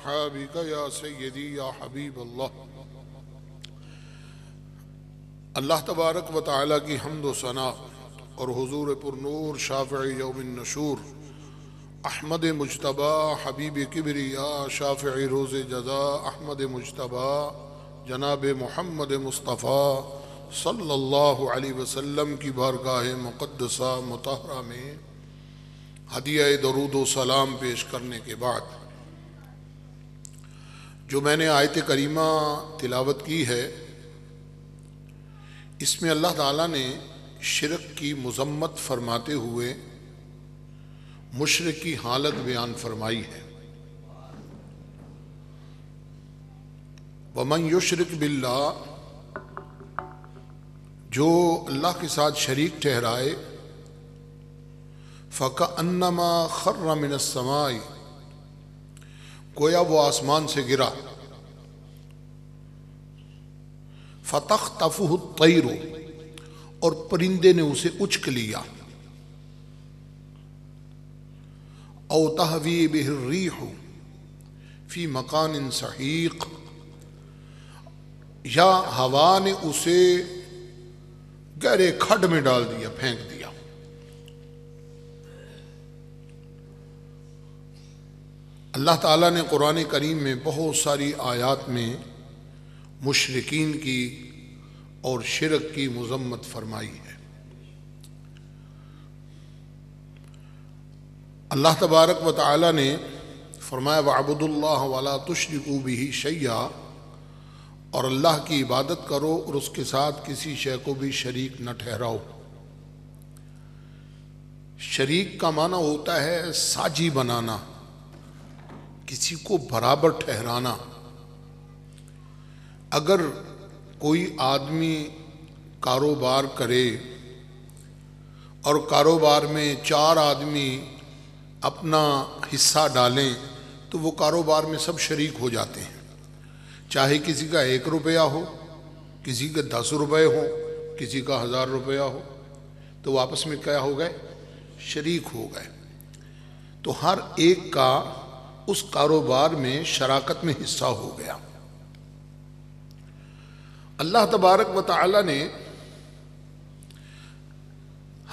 أصحابك يا سيدي يا حبيب اللہ۔ اللہ تبارک و تعالیٰ کی حمد و ثنا اور حضور پر نور شافع یوم النشور احمد مجتبی حبیب کبریا شافع روز جزا احمد مجتبی جناب محمد مصطفیٰ صلی اللہ علیہ وسلم کی بارگاہ مقدسہ مطہرہ میں ہدیہ درود و سلام پیش کرنے کے بعد جو میں نے آیت کریمہ تلاوت کی ہے، اس میں اللہ تعالیٰ نے شرک کی مذمت فرماتے ہوئے مشرک کی حالت بیان فرمائی ہے۔ وَمَن يُشْرِكْ بِاللَّهِ، جو اللہ کے ساتھ شریک ٹھہرائے، فَكَأَنَّمَا خَرَّ مِنَ السَّمَاءِ، گویا وہ آسمان سے گرا، فَتَخْطَفُهُ الطَّيْرُ، اور پرندے نے اسے اچک لیا، أَوْ تَهْوِي بِهِ الرِّيحُ فِي مَكَانٍ سَحِيقٍ، یا ہوا نے اسے گہرے کھڈ میں ڈال دیا، پھینک دیا۔ اللہ تعالیٰ نے قرآن کریم میں بہت ساری آیات میں مشرکین کی اور شرک کی مذمت فرمائی ہے۔ اللہ تبارک و تعالیٰ نے فرمایا وَاعْبُدُوا اللَّهَ وَلَا تُشْرِكُوا بِهِ شَيْئًا، اور اللہ کی عبادت کرو اور اس کے ساتھ کسی شے کو بھی شریک نہ ٹھہراؤ۔ شریک کا معنی ہوتا ہے ساجی بنانا، کسی کو برابر ٹھہرانا۔ اگر کوئی آدمی کاروبار کرے اور کاروبار میں 4 آدمی اپنا حصہ ڈالیں تو وہ کاروبار میں سب شریک ہو جاتے ہیں، چاہے کسی کا 1 روپیہ ہو، کسی کا 10 روپے ہو، کسی کا 1000 روپیہ ہو، تو وہ آپس میں کیا ہو گئے؟ شریک ہو گئے۔ تو ہر ایک کا اس کاروبار میں شراکت میں حصہ ہو گیا۔ اللہ تبارک و تعالی نے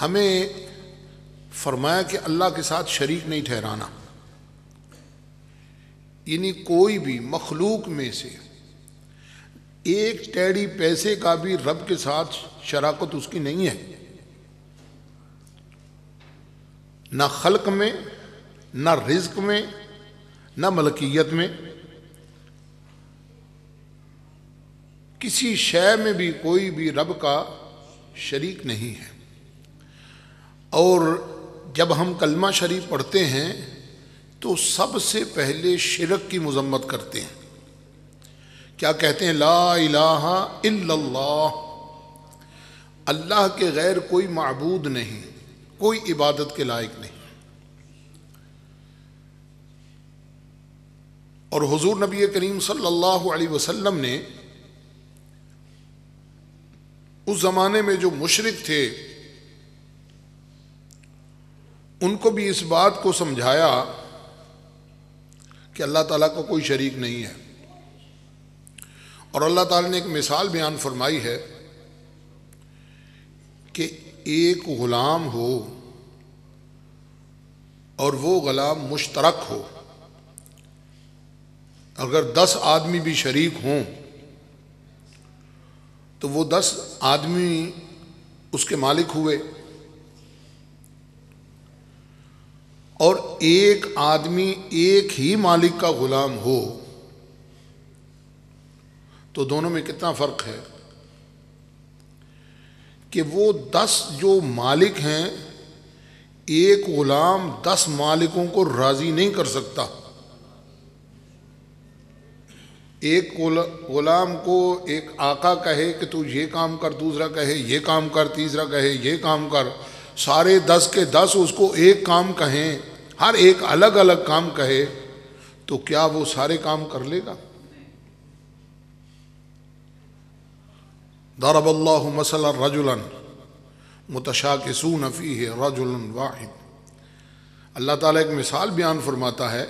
ہمیں فرمایا کہ اللہ کے ساتھ شریک نہیں ٹھہرانا، یعنی کوئی بھی مخلوق میں سے ایک ٹیڑی پیسے کا بھی رب کے ساتھ شراکت اس کی نہیں ہے، نہ خلق میں، نہ رزق میں، نہ ملکیت میں، کسی شے میں بھی کوئی بھی رب کا شریک نہیں ہے۔ اور جب ہم کلمہ شریف پڑھتے ہیں تو سب سے پہلے شرک کی مذمت کرتے ہیں۔ کیا کہتے ہیں؟ لا الہ الا اللہ، اللہ کے غیر کوئی معبود نہیں، کوئی عبادت کے لائق نہیں۔ اور حضور نبی کریم صلی اللہ علیہ وسلم نے اس زمانے میں جو مشرک تھے ان کو بھی اس بات کو سمجھایا کہ اللہ تعالیٰ کا کوئی شریک نہیں ہے۔ اور اللہ تعالیٰ نے ایک مثال بیان فرمائی ہے کہ ایک غلام ہو اور وہ غلام مشترک ہو، اگر 10 آدمی بھی شریک ہوں تو وہ 10 آدمی اس کے مالک ہوئے، اور ایک آدمی ایک ہی مالک کا غلام ہو تو دونوں میں کتنا فرق ہے کہ وہ 10 جو مالک ہیں، ایک غلام 10 مالکوں کو راضی نہیں کر سکتا۔ ایک غلام کو ایک آقا کہے کہ تو یہ کام کر، دوسرا کہے یہ کام کر، تیسرا کہے یہ کام کر، سارے 10 کے 10 اس کو ایک کام کہیں، ہر ایک الگ الگ کام کہے، تو کیا وہ سارے کام کر لے گا؟ ضرب اللہ مثلا رجلا متشاکسون فیہ رجل واحد، اللہ تعالیٰ ایک مثال بیان فرماتا ہے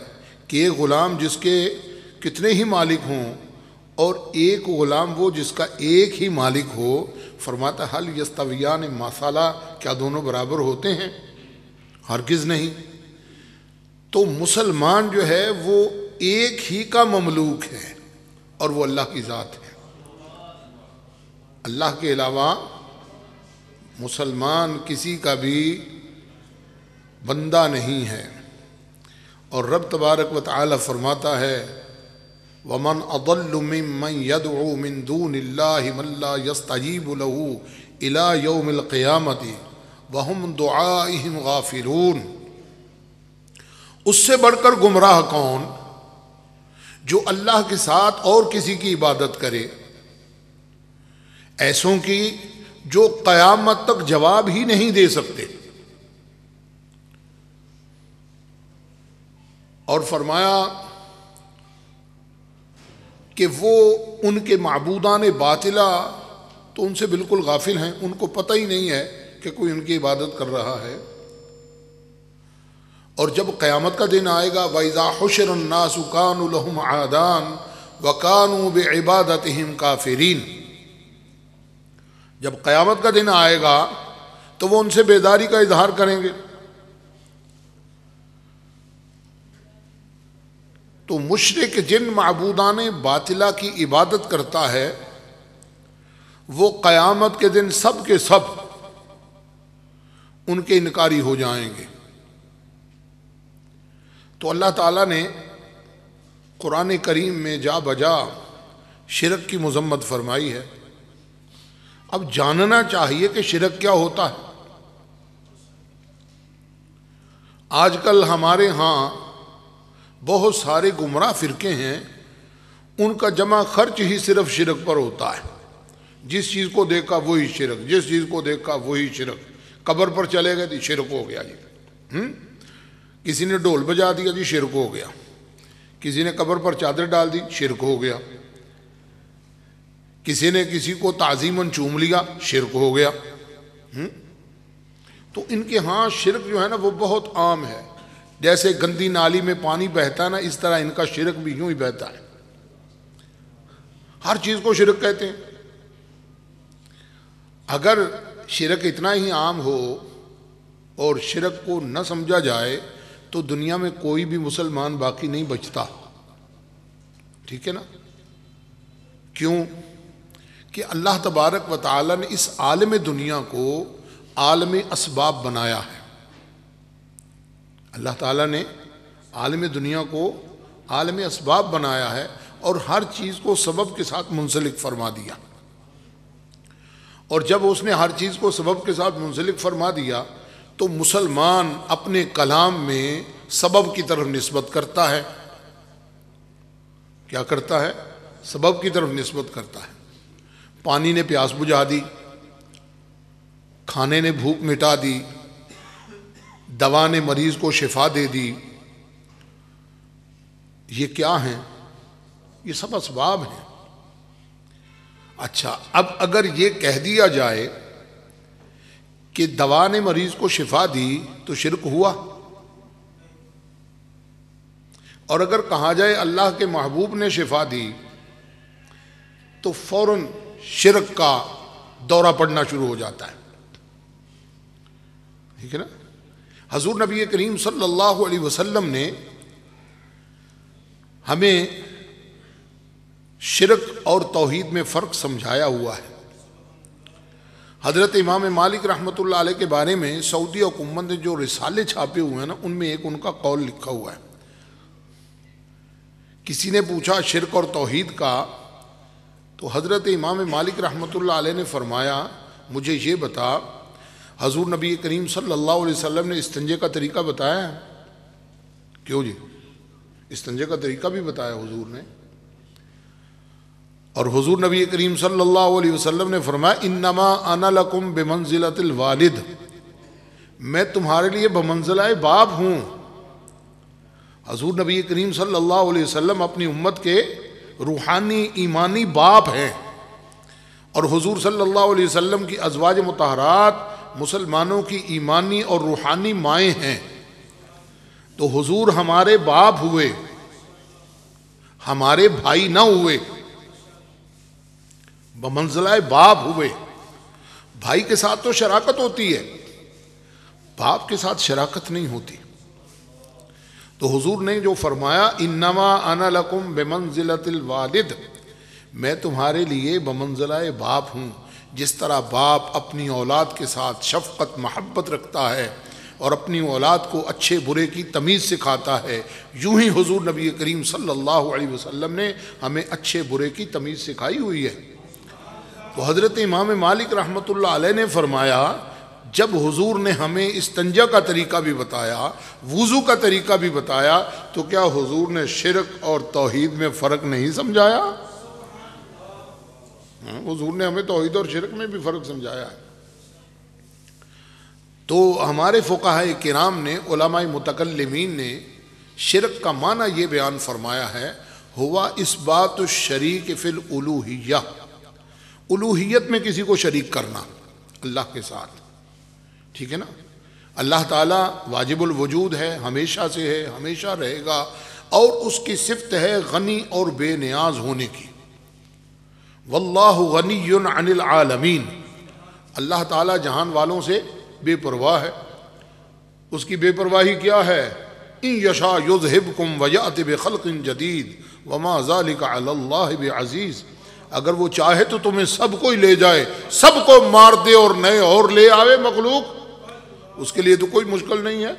کہ ایک غلام جس کے کتنے ہی مالک ہوں اور ایک غلام وہ جس کا ایک ہی مالک ہو، فرماتا حل یستویان مثلا، کیا دونوں برابر ہوتے ہیں؟ ہرگز نہیں۔ تو مسلمان جو ہے وہ ایک ہی کا مملوک ہے اور وہ اللہ کی ذات ہے۔ اللہ کے علاوہ مسلمان کسی کا بھی بندہ نہیں ہے۔ اور رب تبارک و تعالی فرماتا ہے وَمَنْ أَضَلُّ مِمَّنْ يَدْعُو مِن دُونِ اللَّهِ مَن لَّا يَسْتَجِيبُ لَهُ إِلَىٰ يَوْمِ الْقِيَامَةِ وَهُمْ دُعَائِهِمْ غَافِلُونَ۔ اس سے بڑھ کر گمراہ کون جو اللہ کے ساتھ اور کسی کی عبادت کرے، ایسوں کی جو قیامت تک جواب ہی نہیں دے سکتے۔ اور فرمایا کہ وہ ان کے معبودان باطلہ تو ان سے بالکل غافل ہیں، ان کو پتہ ہی نہیں ہے کہ کوئی ان کی عبادت کر رہا ہے۔ اور جب قیامت کا دن آئے گا وَإِذَا حُشِرَ النَّاسُ كَانُوا لَهُمْ عَادًا وَكَانُوا بِعِبَادَتِهِمْ كَافِرِينَ۔ جب قیامت کا دن آئے گا تو وہ ان سے بیداری کا اظہار کریں گے۔ تو مشرک جن معبودان باطلہ کی عبادت کرتا ہے وہ قیامت کے دن سب کے سب ان کے انکاری ہو جائیں گے۔ تو اللہ تعالیٰ نے قرآن کریم میں جا بجا شرک کی مذمت فرمائی ہے۔ اب جاننا چاہیے کہ شرک کیا ہوتا ہے۔ آج کل ہمارے ہاں بہت سارے گمراہ فرقے ہیں، ان کا جمع خرچ ہی صرف شرک پر ہوتا ہے۔ جس چیز کو دیکھا وہی شرک، جس چیز کو دیکھا وہی شرک۔ قبر پر چلے گئے تو شرک ہو گیا جی، کسی نے ڈھول بجا دیا جی شرک ہو گیا، کسی نے قبر پر چادر ڈال دی شرک ہو گیا، کسی نے کسی کو تعظیماً چوم لیا شرک ہو گیا۔ تو ان کے ہاں شرک جو ہے نا وہ بہت عام ہے۔ جیسے گندی نالی میں پانی بہتا ہے نا، اس طرح ان کا شرک بھی یوں ہی بہتا ہے، ہر چیز کو شرک کہتے ہیں۔ اگر شرک اتنا ہی عام ہو اور شرک کو نہ سمجھا جائے تو دنیا میں کوئی بھی مسلمان باقی نہیں بچتا، ٹھیک ہے نا؟ کیوں کہ اللہ تبارک و تعالی نے اس عالم دنیا کو عالم اسباب بنایا ہے۔ اللہ تعالیٰ نے عالم دنیا کو عالم اسباب بنایا ہے اور ہر چیز کو سبب کے ساتھ منسلک فرما دیا۔ اور جب اس نے ہر چیز کو سبب کے ساتھ منسلک فرما دیا تو مسلمان اپنے کلام میں سبب کی طرف نسبت کرتا ہے۔ کیا کرتا ہے؟ سبب کی طرف نسبت کرتا ہے۔ پانی نے پیاس بجھا دی، کھانے نے بھوک مٹا دی، دوا نے مریض کو شفا دے دی۔ یہ کیا ہیں؟ یہ سب اسباب ہیں۔ اچھا، اب اگر یہ کہہ دیا جائے کہ دوا نے مریض کو شفا دی تو شرک ہوا، اور اگر کہا جائے اللہ کے محبوب نے شفا دی تو فوراً شرک کا دورہ پڑنا شروع ہو جاتا ہے، ٹھیک ہے نا؟ حضور نبی کریم صلی اللہ علیہ وسلم نے ہمیں شرک اور توحید میں فرق سمجھایا ہوا ہے۔ حضرت امام مالک رحمۃ اللہ علیہ کے بارے میں سعودی حکومت نے جو رسالے چھاپے ہوئے ہیں نا، ان میں ایک ان کا قول لکھا ہوا ہے۔ کسی نے پوچھا شرک اور توحید کا، تو حضرت امام مالک رحمۃ اللہ علیہ نے فرمایا مجھے یہ بتا، حضور نبی کریم صلی اللہ علیہ وسلم نے استنجے کا طریقہ بتایا ہے؟ کیوں جی؟ استنجے کا طریقہ بھی بتایا حضور نے، اور حضور نبی کریم صلی اللہ علیہ وسلم نے فرمایا انما انا لکم بمنزلۃ الوالد، میں تمہارے لیے بمنزلہ باپ ہوں۔ حضور نبی کریم صلی اللہ علیہ وسلم اپنی امت کے روحانی ایمانی باپ ہیں، اور حضور صلی اللہ علیہ وسلم کی ازواج مطہرات مسلمانوں کی ایمانی اور روحانی مائیں ہیں۔ تو حضور ہمارے باپ ہوئے، ہمارے بھائی نہ ہوئے، بمنزلہ باپ ہوئے۔ بھائی کے ساتھ تو شراکت ہوتی ہے، باپ کے ساتھ شراکت نہیں ہوتی۔ تو حضور نے جو فرمایا انما انا لکم بمنزلۃ الوالد، میں تمہارے لیے بمنزلہ باپ ہوں۔ جس طرح باپ اپنی اولاد کے ساتھ شفقت محبت رکھتا ہے اور اپنی اولاد کو اچھے برے کی تمیز سکھاتا ہے، یوں ہی حضور نبی کریم صلی اللہ علیہ وسلم نے ہمیں اچھے برے کی تمیز سکھائی ہوئی ہے۔ تو حضرت امام مالک رحمۃ اللہ علیہ نے فرمایا جب حضور نے ہمیں استنجا کا طریقہ بھی بتایا، وضو کا طریقہ بھی بتایا، تو کیا حضور نے شرک اور توحید میں فرق نہیں سمجھایا؟ حضور نے ہمیں توحید اور شرک میں بھی فرق سمجھایا ہے۔ تو ہمارے فقہاء کرام نے، علماء متکلمین نے شرک کا معنی یہ بیان فرمایا ہے، ہوا اثبات الشریک فی الالوہیہ، الوہیت میں کسی کو شریک کرنا اللہ کے ساتھ، ٹھیک ہے نا۔ اللہ تعالیٰ واجب الوجود ہے، ہمیشہ سے ہے، ہمیشہ رہے گا، اور اس کی صفت ہے غنی اور بے نیاز ہونے کی۔ واللہ غنی عن العالمین، اللہ تعالیٰ جہان والوں سے بے پرواہ ہے۔ اس کی بے پرواہی کیا ہے؟ ان یشاء یذہبکم ویأتی بخلق جدید وما ذلک علی اللہ بعزیز، اگر وہ چاہے تو تمہیں سب کو ہی لے جائے، سب کو مار دے اور نئے اور لے آوے مخلوق، اس کے لیے تو کوئی مشکل نہیں ہے۔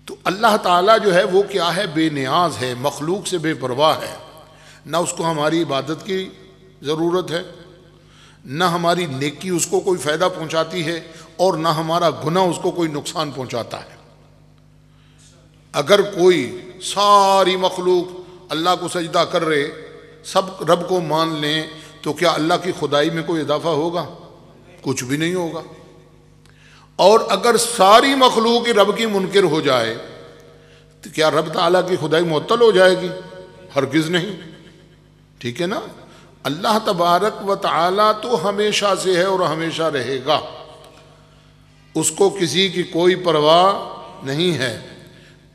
تو اللہ تعالیٰ جو ہے وہ کیا ہے؟ بے نیاز ہے، مخلوق سے بے پرواہ ہے۔ نہ اس کو ہماری عبادت کی ضرورت ہے، نہ ہماری نیکی اس کو کوئی فائدہ پہنچاتی ہے، اور نہ ہمارا گناہ اس کو کوئی نقصان پہنچاتا ہے۔ اگر کوئی ساری مخلوق اللہ کو سجدہ کر رہے، سب رب کو مان لیں، تو کیا اللہ کی خدائی میں کوئی اضافہ ہوگا؟ کچھ بھی نہیں ہوگا۔ اور اگر ساری مخلوق رب کی منکر ہو جائے تو کیا رب تعالیٰ کی خدائی معطل ہو جائے گی؟ ہرگز نہیں، ٹھیک ہے نا۔ اللہ تبارک و تعالیٰ تو ہمیشہ سے ہے اور ہمیشہ رہے گا، اس کو کسی کی کوئی پرواہ نہیں ہے۔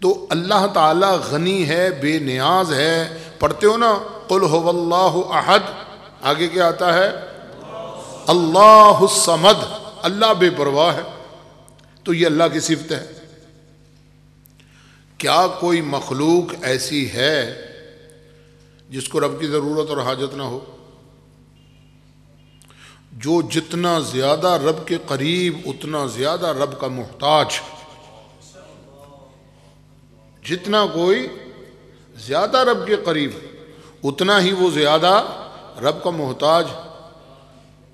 تو اللہ تعالیٰ غنی ہے، بے نیاز ہے۔ پڑھتے ہو نا قل هو اللہ احد، آگے کیا آتا ہے؟ اللہ الصمد، اللہ بے پرواہ ہے۔ تو یہ اللہ کی صفت ہے۔ کیا کوئی مخلوق ایسی ہے جس کو رب کی ضرورت اور حاجت نہ ہو؟ جو جتنا زیادہ رب کے قریب اتنا زیادہ رب کا محتاج، جتنا کوئی زیادہ رب کے قریب اتنا ہی وہ زیادہ رب کا محتاج۔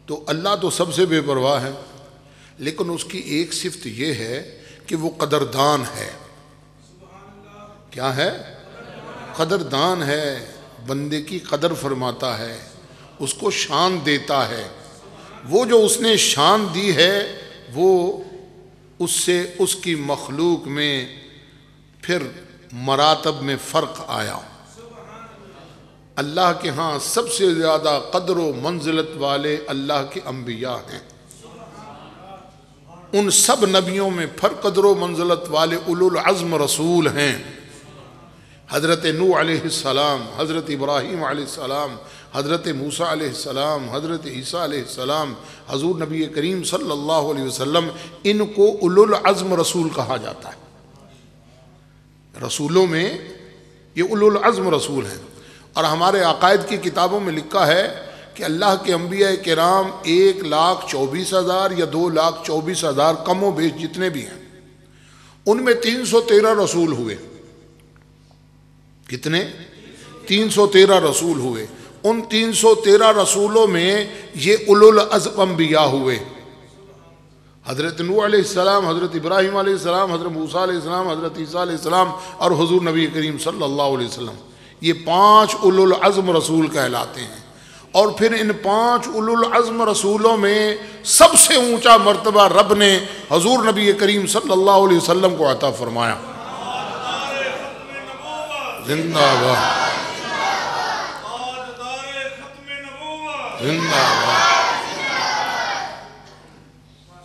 تو اللہ تو سب سے بے پرواہ ہے، لیکن اس کی ایک صفت یہ ہے کہ وہ قدردان ہے۔ کیا ہے؟ قدردان ہے، بندے کی قدر فرماتا ہے، اس کو شان دیتا ہے۔ وہ جو اس نے شان دی ہے وہ اس سے اس کی مخلوق میں پھر مراتب میں فرق آیا۔ اللہ کے ہاں سب سے زیادہ قدر و منزلت والے اللہ کے انبیاء ہیں۔ ان سب نبیوں میں پھر قدر و منزلت والے اولو العزم رسول ہیں۔ حضرت نوح علیہ السلام، حضرت ابراہیم علیہ السلام، حضرت موسیٰ علیہ السلام، حضرت عیسیٰ علیہ السلام، حضور نبی کریم صلی اللہ علیہ وسلم، ان کو اولو العزم رسول کہا جاتا ہے۔ رسولوں میں یہ اولو العزم رسول ہیں۔ اور ہمارے عقائد کی کتابوں میں لکھا ہے کہ اللہ کے انبیاء کرام 1,24,000 یا 2,24,000 کم و بیش جتنے بھی ہیں، ان میں 313 رسول ہوئے۔ کتنے؟ 313 رسول ہوئے۔ ان 313 رسولوں میں یہ اولو العزم انبیاء ہوئے۔ حضرت نوح علیہ السلام، حضرت ابراہیم علیہ السلام، حضرت موسیٰ علیہ السلام، حضرت عیسیٰ علیہ السلام اور حضور نبی کریم صلی اللہ علیہ وسلم، یہ 5 اولو العزم رسول کہلاتے ہیں۔ اور پھر ان 5 اولو العزم رسولوں میں سب سے اونچا مرتبہ رب نے حضور نبی کریم صلی اللہ علیہ وسلم کو عطا فرمایا۔ زندہ باد، زندہ باد۔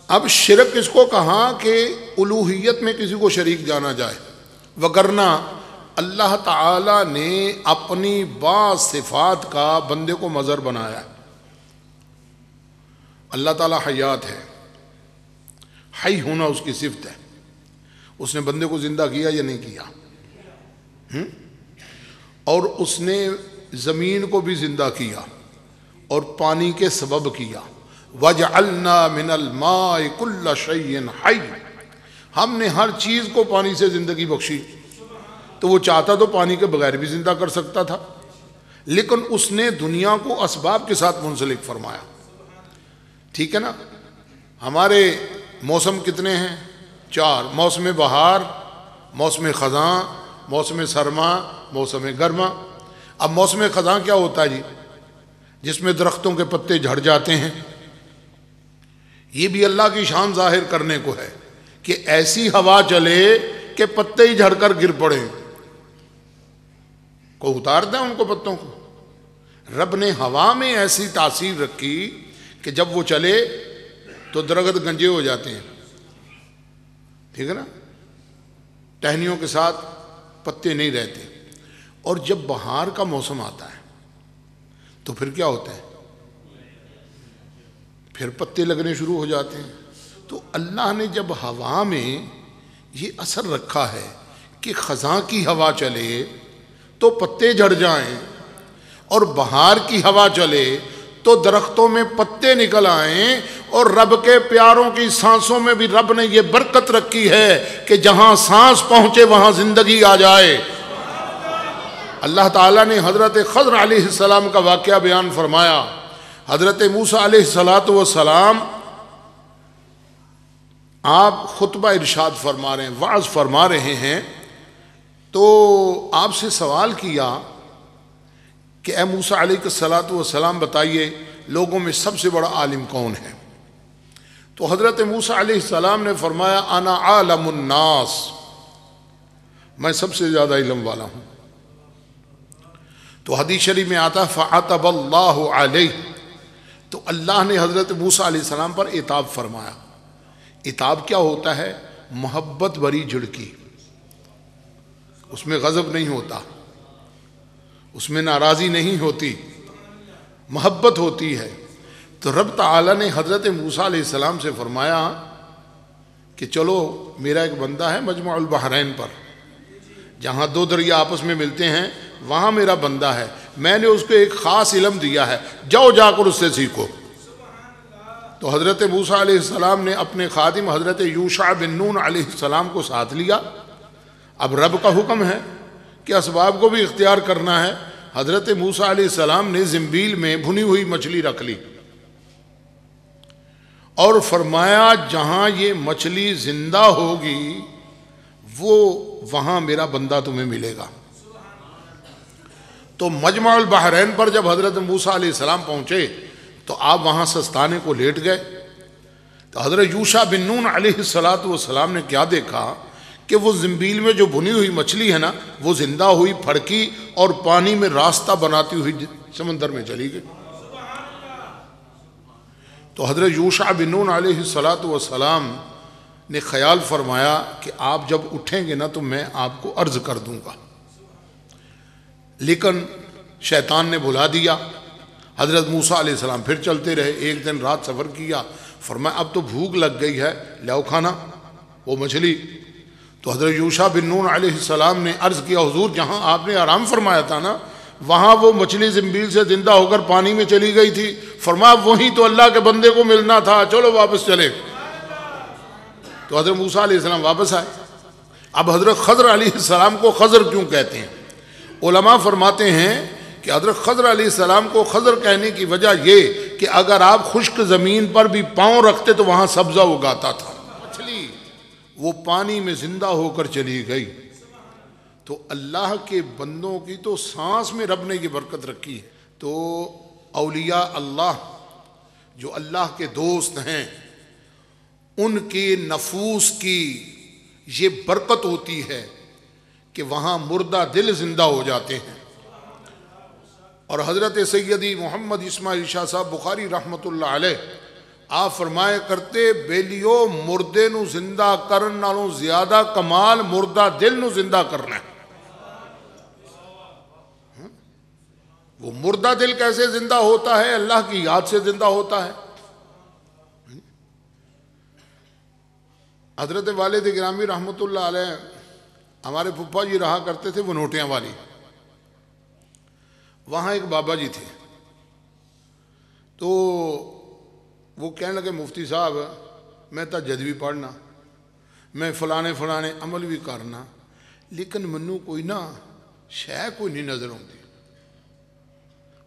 اب شرک اس کو کہا کہ الوہیت میں کسی کو شریک جانا جائے، وگرنہ اللہ تعالی نے اپنی بعض صفات کا بندے کو مظہر بنایا. اللہ تعالی حیات ہے، حی ہونا اس کی صفت ہے. اس نے بندے کو زندہ کیا یا نہیں کیا؟ اور اس نے زمین کو بھی زندہ کیا اور پانی کے سبب کیا. وَجَعَلْنَا مِنَ الْمَاءِ كُلَّ شَيْءٍ حَيٍّ، ہم نے ہر چیز کو پانی سے زندگی بخشی. تو وہ چاہتا تو پانی کے بغیر بھی زندہ کر سکتا تھا، لیکن اس نے دنیا کو اسباب کے ساتھ منسلک فرمایا. ٹھیک ہے نا؟ ہمارے موسم کتنے ہیں؟ 4. موسم بہار، موسم خزاں، موسم سرما، موسم گرما. اب موسم خزاں کیا ہوتا ہے جی؟ جس میں درختوں کے پتے جھڑ جاتے ہیں. یہ بھی اللہ کی شان ظاہر کرنے کو ہے کہ ایسی ہوا چلے کہ پتے ہی جھڑ کر گر پڑے. کوئی اتار دیں ان کو پتوں کو؟ رب نے ہوا میں ایسی تاثیر رکھی کہ جب وہ چلے تو درخت گنجے ہو جاتے ہیں. ٹھیک ہے نا؟ ٹہنیوں کے ساتھ پتے نہیں رہتے. اور جب بہار کا موسم آتا ہے تو پھر کیا ہوتا ہے؟ پھر پتے لگنے شروع ہو جاتے ہیں. تو اللہ نے جب ہوا میں یہ اثر رکھا ہے کہ خزاں کی ہوا چلے تو پتے جھڑ جائیں، اور بہار کی ہوا چلے تو درختوں میں پتے نکل آئیں، اور رب کے پیاروں کی سانسوں میں بھی رب نے یہ برکت رکھی ہے کہ جہاں سانس پہنچے وہاں زندگی آ جائے. اللہ تعالیٰ نے حضرت خضر علیہ السلام کا واقعہ بیان فرمایا. حضرت موسیٰ علیہ السلام آپ خطبہ ارشاد فرما رہے ہیں، وعظ فرما رہے ہیں. تو آپ سے سوال کیا کہ اے موسیٰ علیہ السلام بتائیے لوگوں میں سب سے بڑا عالم کون ہے؟ تو حضرت موسیٰ علیہ السلام نے فرمایا انا عالم الناس، میں سب سے زیادہ علم والا ہوں. تو حدیث شریف میں آتا فعتب اللہ علیہ، تو اللہ نے حضرت موسیٰ علیہ السلام پر عتاب فرمایا. عتاب کیا ہوتا ہے؟ محبت بری جھڑکی. اس میں غضب نہیں ہوتا، اس میں ناراضی نہیں ہوتی، محبت ہوتی ہے. تو رب تعالیٰ نے حضرت موسیٰ علیہ السلام سے فرمایا کہ چلو میرا ایک بندہ ہے مجمع البحرین پر، جہاں 2 دریا آپس میں ملتے ہیں وہاں میرا بندہ ہے، میں نے اس کو ایک خاص علم دیا ہے، جاؤ جا کر اس سے سیکھو. تو حضرت موسیٰ علیہ السلام نے اپنے خادم حضرت یوشع بن نون علیہ السلام کو ساتھ لیا. اب رب کا حکم ہے کہ اسباب کو بھی اختیار کرنا ہے. حضرت موسیٰ علیہ السلام نے زنبیل میں بھنی ہوئی مچھلی رکھ لی اور فرمایا جہاں یہ مچھلی زندہ ہوگی وہاں میرا بندہ تمہیں ملے گا. تو مجمع البحرین پر جب حضرت موسیٰ علیہ السلام پہنچے تو آپ وہاں سستانے کو لیٹ گئے. تو حضرت یوشع بن نون علیہ السلام نے کیا دیکھا کہ وہ زنبیل میں جو بھنی ہوئی مچھلی ہے نا وہ زندہ ہوئی، پھڑکی اور پانی میں راستہ بناتی ہوئی سمندر میں چلی گئی. تو حضرت یوشع بن نون علیہ السلام نے خیال فرمایا کہ آپ جب اٹھیں گے نا تو میں آپ کو عرض کر دوں گا، لیکن شیطان نے بھلا دیا. حضرت موسیٰ علیہ السلام پھر چلتے رہے، 1 دن رات سفر کیا. فرمایا اب تو بھوک لگ گئی ہے، لاؤ کھانا وہ مچھلی. تو حضرت یوشع بن نون علیہ السلام نے عرض کیا حضور جہاں آپ نے آرام فرمایا تھا نا وہاں وہ مچھلی زنبیل سے زندہ ہو کر پانی میں چلی گئی تھی. فرمایا وہی تو اللہ کے بندے کو ملنا تھا، چلو واپس چلے. تو حضرت موسیٰ علیہ السلام واپس آئے. اب حضرت خضر علیہ السلام کو خضر کیوں کہتے ہیں؟ علماء فرماتے ہیں کہ حضرت خضر علیہ السلام کو خضر کہنے کی وجہ یہ کہ اگر آپ خشک زمین پر بھی پاؤں رکھتے تو وہاں سبزہ اگاتا تھا. مچھلی وہ پانی میں زندہ ہو کر چلی گئی. تو اللہ کے بندوں کی تو سانس میں رب نے یہ برکت رکھی ہے. تو اولیاء اللہ جو اللہ کے دوست ہیں ان کے نفوس کی یہ برکت ہوتی ہے کہ وہاں مردہ دل زندہ ہو جاتے ہیں. اور حضرت سیدی محمد اسماعیل شاہ صاحب بخاری رحمت اللہ علیہ آپ فرمایا کرتے بیلیو مردے نو زندہ کرن نالوں زیادہ کمال مردہ دل نو زندہ کرنا ہے. وہ مردہ دل کیسے زندہ ہوتا ہے؟ اللہ کی یاد سے زندہ ہوتا ہے۔ حضرت والد گرامی رحمۃ اللہ علیہ، ہمارے پھپھا جی رہا کرتے تھے وہ نوٹیاں والی، وہاں ایک بابا جی تھے، تو وہ کہنے لگے مفتی صاحب میں تہجد بھی پڑھنا، میں فلانے عمل بھی کرنا، لیکن منو کوئی نہ شے کوئی نہیں نظر آتی۔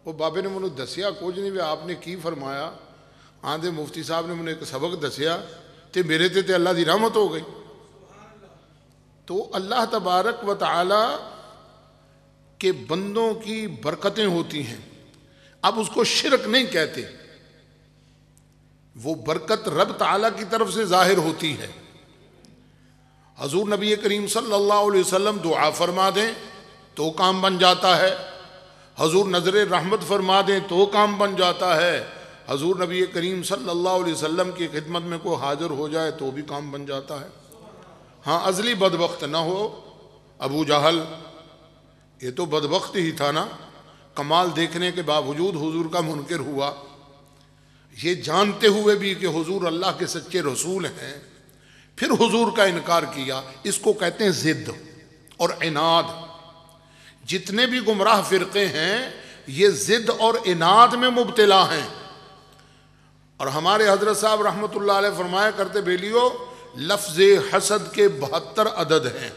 وہ بابے نے منو دسیا کچھ نہیں، بھی آپ نے کی فرمایا؟ آندے مفتی صاحب نے منو ایک سبق دسیا تے میرے تے اللہ دی رحمت ہو گئی۔ تو اللہ تبارک و تعالی کے بندوں کی برکتیں ہوتی ہیں، اب اس کو شرک نہیں کہتے، وہ برکت رب تعالی کی طرف سے ظاہر ہوتی ہے۔ حضور نبی کریم صلی اللہ علیہ وسلم دعا فرما دیں تو کام بن جاتا ہے، حضور نظر رحمت فرما دیں تو کام بن جاتا ہے، حضور نبی کریم صلی اللہ علیہ وسلم کی خدمت میں کوئی حاضر ہو جائے تو بھی کام بن جاتا ہے۔ ہاں ازلی بدبخت نہ ہو، ابو جہل یہ تو بدبخت ہی تھا نا، کمال دیکھنے کے باوجود حضور کا منکر ہوا، یہ جانتے ہوئے بھی کہ حضور اللہ کے سچے رسول ہیں، پھر حضور کا انکار کیا۔ اس کو کہتے ہیں ضد اور عناد۔ جتنے بھی گمراہ فرقے ہیں یہ ضد اور عناد میں مبتلا ہیں۔ اور ہمارے حضرت صاحب رحمۃ اللہ علیہ فرمایا کرتے بیلیو لفظ حسد کے 72 عدد ہیں،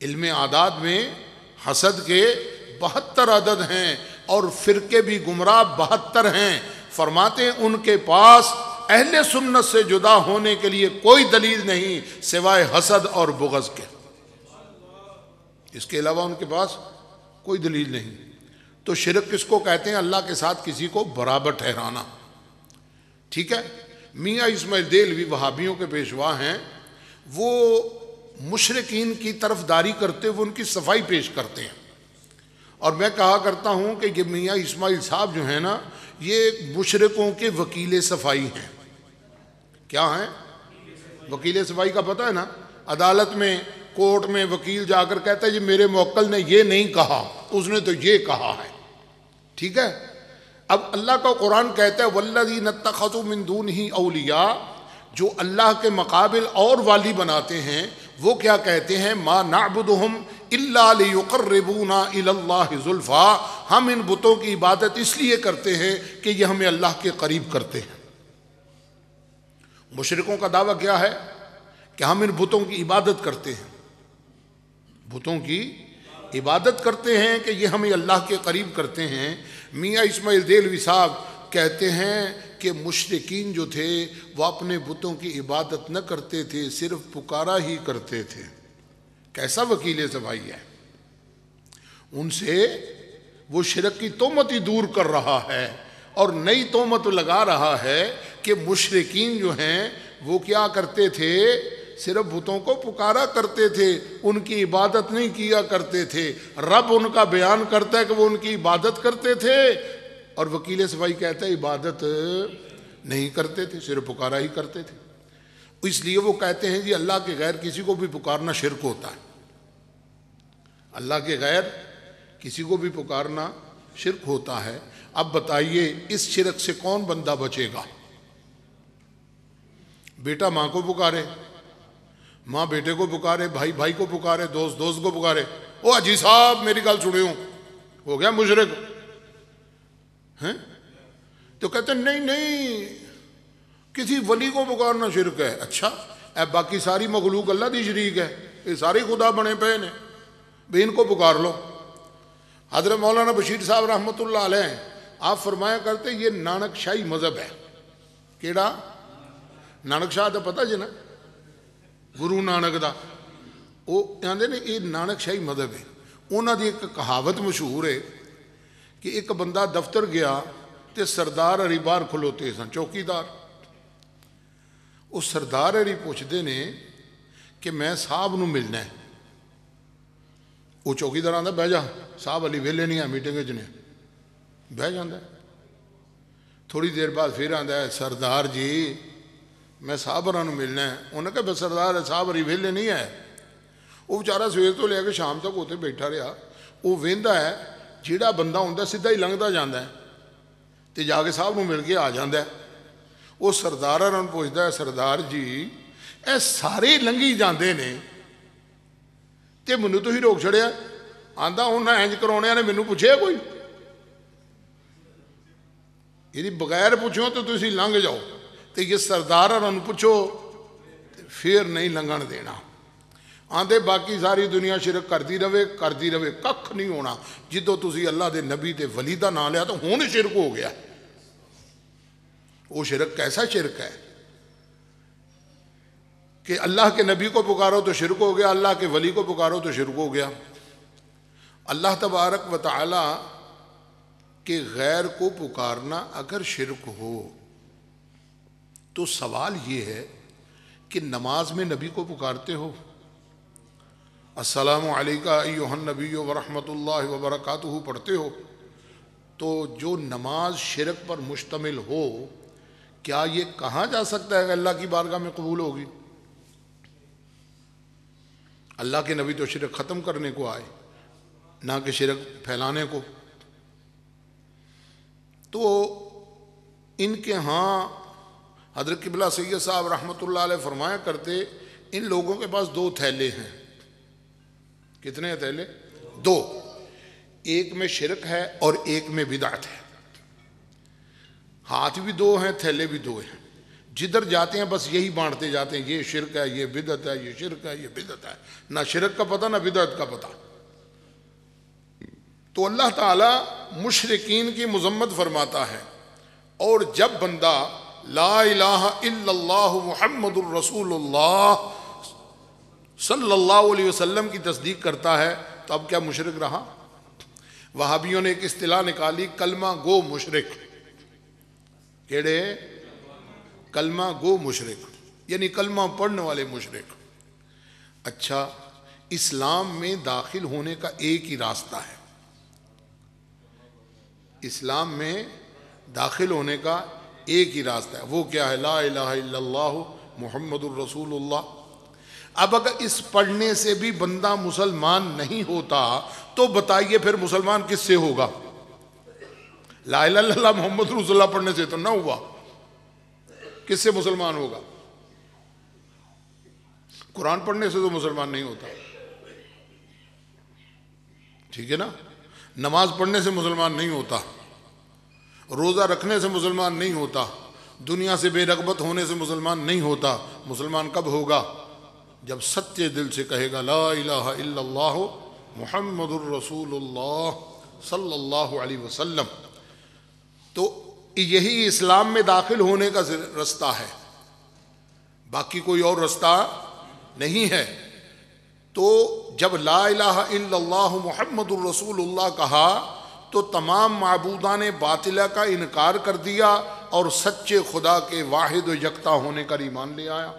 علم اعداد میں حسد کے 72 عدد ہیں، اور فرقے بھی گمراہ 72 ہیں۔ فرماتے ہیں ان کے پاس اہل سنت سے جدا ہونے کے لیے کوئی دلیل نہیں سوائے حسد اور بغض کے، اس کے علاوہ ان کے پاس کوئی دلیل نہیں۔ تو شرک کس کو کہتے ہیں؟ اللہ کے ساتھ کسی کو برابر ٹھہرانا، ٹھیک ہے۔ میاں اسماعیل دہلوی وہابیوں کے پیشوا ہیں، وہ مشرکین کی طرفداری کرتے ہوئے ان کی صفائی پیش کرتے ہیں، اور میں کہا کرتا ہوں کہ یہ میاں اسماعیل صاحب جو ہیں نا یہ مشرکوں کے وکیل صفائی ہیں۔ کیا ہیں؟ وکیل صفائی کا پتہ ہے نا، عدالت میں کورٹ میں وکیل جا کر کہتا ہے جی میرے موکل نے یہ نہیں کہا، اس نے تو یہ کہا ہے، ٹھیک ہے۔ اب اللہ کا قرآن کہتا ہے والذین اتخذوا من دونہ اولیاء، جو اللہ کے مقابل اور والی بناتے ہیں وہ کیا کہتے ہیں؟ ما نعبدہم الا لیقربونا الی اللہ زلفا، ہم ان بتوں کی عبادت اس لیے کرتے ہیں کہ یہ ہمیں اللہ کے قریب کرتے ہیں۔ مشرکوں کا دعویٰ کیا ہے؟ کہ ہم ان بتوں کی عبادت کرتے ہیں، بتوں کی عبادت کرتے ہیں کہ یہ ہمیں اللہ کے قریب کرتے ہیں۔ میاں اسماعیل دہلوی صاحب کہتے ہیں کہ مشرکین جو تھے وہ اپنے بتوں کی عبادت نہ کرتے تھے، صرف پکارا ہی کرتے تھے۔ کیسا وکیل صفائی ہے؟ ان سے وہ شرک کی تہمت ہی دور کر رہا ہے اور نئی تہمت لگا رہا ہے کہ مشرکین جو ہیں وہ کیا کرتے تھے؟ صرف بتوں کو پکارا کرتے تھے، ان کی عبادت نہیں کیا کرتے تھے۔ رب ان کا بیان کرتا ہے کہ وہ ان کی عبادت کرتے تھے، اور وکیل صفائی کہتا ہے عبادت نہیں کرتے تھے، صرف پکارا ہی کرتے تھے۔ اس لیے وہ کہتے ہیں جی اللہ کے غیر کسی کو بھی پکارنا شرک ہوتا ہے، اللہ کے غیر کسی کو بھی پکارنا شرک ہوتا ہے۔ اب بتائیے اس شرک سے کون بندہ بچے گا؟ بیٹا ماں کو پکارے، ماں بیٹے کو پکارے، بھائی بھائی کو پکارے، دوست دوست کو پکارے، او اجی صاحب میری گل سنیو، ہو گیا مشرک ہیں؟ تو کہتے ہیں نہیں نہیں کسی ولی کو پکارنا شرک ہے۔ اچھا اے باقی ساری مخلوق اللہ دی شریک ہے، یہ سارے خدا بنے پے نے، بھی ان کو پکار لو۔ حضرت مولانا بشیر صاحب رحمۃ اللہ علیہ آپ فرمایا کرتے یہ نانک شاہی مذہب ہے۔ کیڑا؟ نانک شاہ دا پتہ جی نا، گرو نانک دا، وہ کہتے ہیں یہ نانک شاہی مذہب ہے۔ انہوں دی ایک کہاوت مشہور ہے کہ ایک بندہ دفتر گیا تے سردار ہری باہر کھلوتے سن، چوکیدار۔ اس سردار ہری پوچھتے نے کہ میں صاحب نو ملنا ہے۔ وہ چوکیدار آندا بہ جا، صاحب علی ویلے نہیں ہے میٹنگ چ نے، بہ جاندہ ہے۔ تھوڑی دیر بعد پھر آندا ہے سردار جی میں صاحب نو ملنا ہے۔ انہوں نے کہا بس سردار صاحب ہری ویلے نہیں ہے۔ وہ بیچارہ سویر تو لے کے شام تک اتنے بیٹھا رہا، وہ ویندا ہے ਜਿਹੜਾ ਬੰਦਾ ਹੁੰਦਾ ਸਿੱਧਾ ਹੀ ਲੰਘਦਾ ਜਾਂਦਾ ਤੇ ਜਾ ਕੇ ਸਾਹਿਬ ਨੂੰ ਮਿਲ ਕੇ ਆ ਜਾਂਦਾ। ਉਹ ਸਰਦਾਰਾਂ ਨੂੰ ਪੁੱਛਦਾ, ਸਰਦਾਰ ਜੀ ਇਹ ਸਾਰੇ ਲੰਘੀ ਜਾਂਦੇ ਨੇ ਤੇ ਮੈਨੂੰ ਤੁਸੀਂ ਰੋਕ ਛੜਿਆ? ਆਂਦਾ ਉਹਨਾਂ ਇੰਜ ਕਰਾਉਣਿਆਂ ਨੇ ਮੈਨੂੰ ਪੁੱਛਿਆ ਕੋਈ? ਇਹਦੀ ਬਗੈਰ ਪੁੱਛੋ ਤਾਂ ਤੁਸੀਂ ਲੰਘ ਜਾਓ, ਤੇ ਜੇ ਸਰਦਾਰਾਂ ਨੂੰ ਪੁੱਛੋ ਫਿਰ ਨਹੀਂ ਲੰਘਣ ਦੇਣਾ। ਆਂਦੇ ਬਾਕੀ ਸਾਰੀ ਦੁਨੀਆ ਸ਼ਿਰਕ ਕਰਦੀ ਰਵੇ ਕੱਖ ਨਹੀਂ ਹੋਣਾ। ਜਦੋਂ ਤੁਸੀਂ ਅੱਲਾਹ ਦੇ ਨਬੀ ਤੇ ਵਲੀ ਦਾ ਨਾਂ ਲਿਆ ਤਾਂ ਹੁਣ ਸ਼ਿਰਕ ਹੋ ਗਿਆ। وہ شرک کیسا شرک ہے کہ اللہ کے نبی کو پکارو تو شرک ہو گیا، اللہ کے ولی کو پکارو تو شرک ہو گیا۔ اللہ تبارک و تعالی کے غیر کو پکارنا اگر شرک ہو تو سوال یہ ہے کہ نماز میں نبی کو پکارتے ہو، السلام علیکہ ایہا النبی ورحمۃ اللہ وبرکاتہ پڑھتے ہو، تو جو نماز شرک پر مشتمل ہو کیا یہ کہا جا سکتا ہے کہ اللہ کی بارگاہ میں قبول ہوگی؟ اللہ کے نبی تو شرک ختم کرنے کو آئے، نہ کہ شرک پھیلانے کو۔ تو ان کے ہاں حضرت قبلہ سید صاحب رحمۃ اللہ علیہ فرمایا کرتے، ان لوگوں کے پاس دو تھیلے ہیں۔ کتنے تھیلے؟ دو، ایک میں شرک ہے اور ایک میں بدعت ہے۔ ہاتھ بھی دو ہیں، تھیلے بھی دو ہیں، جدھر جاتے ہیں بس یہی بانٹتے جاتے ہیں، یہ شرک ہے، یہ بدعت ہے، یہ شرک ہے، یہ بدعت ہے، نہ شرک کا پتہ نہ بدعت کا پتہ۔ تو اللہ تعالیٰ مشرکین کی مذمت فرماتا ہے، اور جب بندہ لا الہ الا اللہ محمد الرسول اللہ صلی اللہ علیہ وسلم کی تصدیق کرتا ہے تو اب کیا مشرک رہا؟ وہابیوں نے ایک اصطلاح نکالی، کلمہ گو مشرک۔ کیڑے؟ کلمہ گو مشرک، یعنی کلمہ پڑھنے والے مشرک۔ اچھا، اسلام میں داخل ہونے کا ایک ہی راستہ ہے، اسلام میں داخل ہونے کا ایک ہی راستہ ہے، وہ کیا ہے؟ لا الہ الا اللہ محمد الرسول اللہ۔ اب اگر اس پڑھنے سے بھی بندہ مسلمان نہیں ہوتا تو بتائیے پھر مسلمان کس سے ہوگا؟ لا الہ الا اللہ محمد رسول اللہ پڑھنے سے تو نہ ہوا، کس سے مسلمان ہوگا؟ قرآن پڑھنے سے تو مسلمان نہیں ہوتا، ٹھیک ہے نا؟ نماز پڑھنے سے مسلمان نہیں ہوتا، روزہ رکھنے سے مسلمان نہیں ہوتا، دنیا سے بے رغبت ہونے سے مسلمان نہیں ہوتا۔ مسلمان کب ہوگا؟ جب سچے دل سے کہے گا لا الہ الا اللہ محمد الرسول اللہ صلی اللہ علیہ وسلم۔ تو یہی اسلام میں داخل ہونے کا رستہ ہے، باقی کوئی اور رستہ نہیں ہے۔ تو جب لا الہ الا اللہ محمد الرسول اللہ کہا تو تمام معبودان باطلہ کا انکار کر دیا اور سچے خدا کے واحد و یکتا ہونے کا ایمان لے آیا۔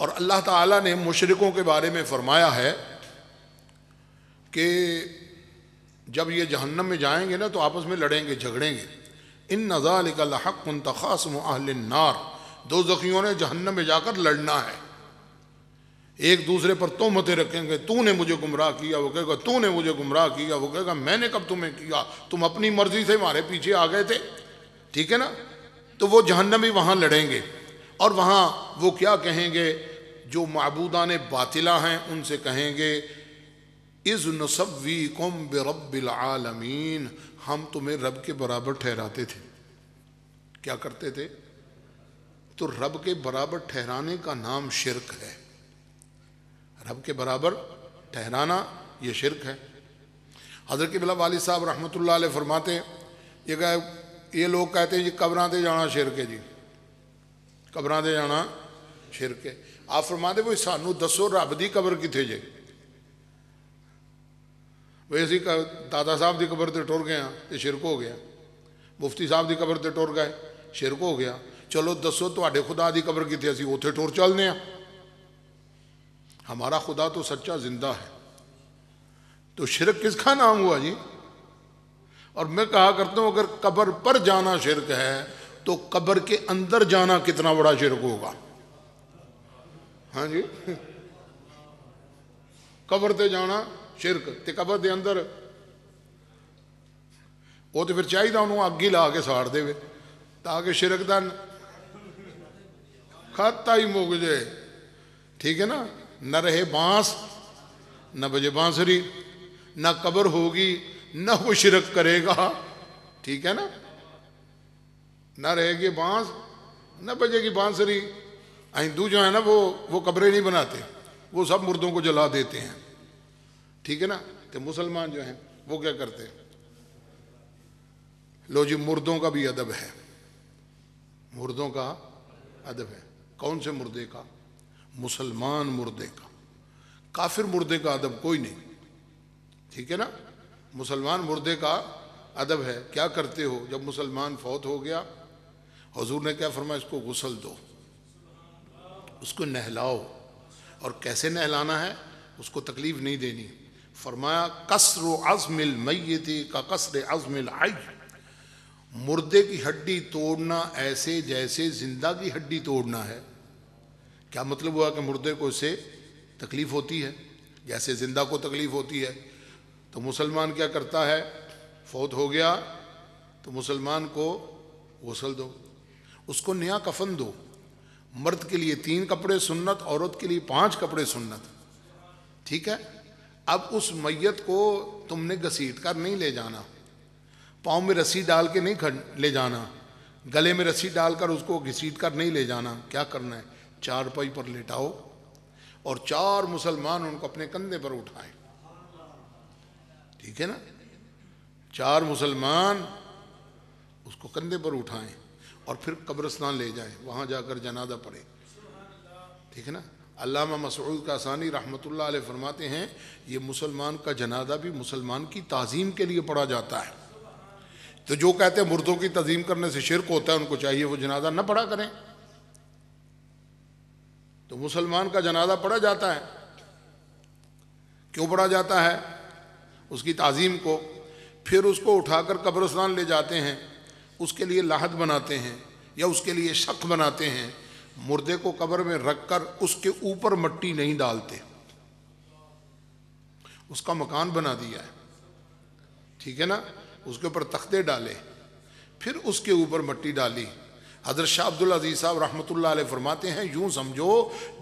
اور اللہ تعالیٰ نے مشرکوں کے بارے میں فرمایا ہے کہ جب یہ جہنم میں جائیں گے نا تو آپس میں لڑیں گے، جھگڑیں گے۔ ان ذالک لحق تخاصم اہل النار، دوزخیوں نے جہنم میں جا کر لڑنا ہے، ایک دوسرے پر تہمتیں رکھیں گے، تو نے مجھے گمراہ کیا، وہ کہے گا تو نے مجھے گمراہ کیا، وہ کہے گا میں نے کب تمہیں کیا، تم اپنی مرضی سے ہمارے پیچھے آ گئے تھے، ٹھیک ہے نا؟ تو وہ جہنمی وہاں لڑیں گے، اور وہاں وہ کیا کہیں گے؟ جو معبودان باطلہ ہیں ان سے کہیں گے اذ نسویکم برب العالمین، ہم تمہیں رب کے برابر ٹھہراتے تھے۔ کیا کرتے تھے؟ تو رب کے برابر ٹھہرانے کا نام شرک ہے، رب کے برابر ٹھہرانا یہ شرک ہے۔ حضرت قبلہ والد صاحب رحمۃ اللہ علیہ فرماتے ہیں یہ لوگ کہتے ہیں جی قبراں تے جانا شرک ہے، جی قبراں تے جانا شرک ہے۔ آپ فرماتے وہ سانو دسو رب دی قبر کتنے جے؟ ویسے دادا صاحب دی قبر تے ٹر گیا تو شرک ہو گیا، مفتی صاحب دی قبر تے ٹر گئے شرک ہو گیا۔ چلو دسو تواڈے خدا دی قبر کتنے، اسی اوتھے ٹر چلنے ہیں۔ ہمارا خدا تو سچا زندہ ہے، تو شرک کس کا نام ہوا جی؟ اور میں کہا کرتا ہوں اگر قبر پر جانا شرک ہے تو قبر کے اندر جانا کتنا بڑا شرک ہوگا؟ ہاں جی، قبر تے جانا شرک تے قبر دے اندر وہ تو پھر چاہیے انہوں اگ ہی لا کے ساڑ دے تاکہ شرک دا کھاتا ہی مک جائے. ٹھیک ہے نا. نہ رہے بانس نہ بجے بانسری، نہ قبر ہوگی نہ وہ شرک کرے گا. ٹھیک ہے نا. نہ رہے گی بانس نہ بجے گی بانسری. ہندو جو ہے نا وہ قبریں نہیں بناتے، وہ سب مردوں کو جلا دیتے ہیں. ٹھیک ہے نا. تو مسلمان جو ہیں وہ کیا کرتے ہیں؟ لو جی مردوں کا بھی ادب ہے، مردوں کا ادب ہے. کون سے مردے کا؟ مسلمان مردے کا. کافر مردے کا ادب کوئی نہیں. ٹھیک ہے نا. مسلمان مردے کا ادب ہے. کیا کرتے ہو جب مسلمان فوت ہو گیا؟ حضور نے کیا فرمایا؟ اس کو غسل دو، اس کو نہلاؤ. اور کیسے نہلانا ہے؟ اس کو تکلیف نہیں دینی. فرمایا قصر عظم المیت کا قصر عظم الحی. مردے کی ہڈی توڑنا ایسے جیسے زندہ کی ہڈی توڑنا ہے. کیا مطلب ہوا؟ کہ مردے کو اس سے تکلیف ہوتی ہے جیسے زندہ کو تکلیف ہوتی ہے. تو مسلمان کیا کرتا ہے؟ فوت ہو گیا تو مسلمان کو غسل دو، اس کو نیا کفن دو. مرد کے لیے 3 کپڑے سنت، عورت کے لیے 5 کپڑے سنت. ٹھیک ہے. اب اس میت کو تم نے گھسیٹ کر نہیں لے جانا، پاؤں میں رسی ڈال کے نہیں لے جانا، گلے میں رسی ڈال کر اس کو گھسیٹ کر نہیں لے جانا. کیا کرنا ہے؟ چارپائی پر لیٹاؤ اور 4 مسلمان ان کو اپنے کندھے پر اٹھائیں. ٹھیک ہے نا. 4 مسلمان اس کو کندھے پر اٹھائیں اور پھر قبرستان لے جائیں، وہاں جا کر جنازہ پڑھیں. ٹھیک ہے نا. علامہ مسعود کاسانی رحمۃ اللہ علیہ فرماتے ہیں یہ مسلمان کا جنازہ بھی مسلمان کی تعظیم کے لیے پڑھا جاتا ہے. تو جو کہتے ہیں مردوں کی تعظیم کرنے سے شرک ہوتا ہے، ان کو چاہیے وہ جنازہ نہ پڑھا کریں. تو مسلمان کا جنازہ پڑھا جاتا ہے. کیوں پڑھا جاتا ہے؟ اس کی تعظیم کو. پھر اس کو اٹھا کر قبرستان لے جاتے ہیں، اس کے لیے لاحد بناتے ہیں یا اس کے لیے شق بناتے ہیں. مردے کو قبر میں رکھ کر اس کے اوپر مٹی نہیں ڈالتے، اس کا مکان بنا دیا ہے. ٹھیک ہے نا. اس کے اوپر تختے ڈالے، پھر اس کے اوپر مٹی ڈالی. حضرت شاہ عبدالعزیز صاحب رحمۃ اللہ علیہ فرماتے ہیں یوں سمجھو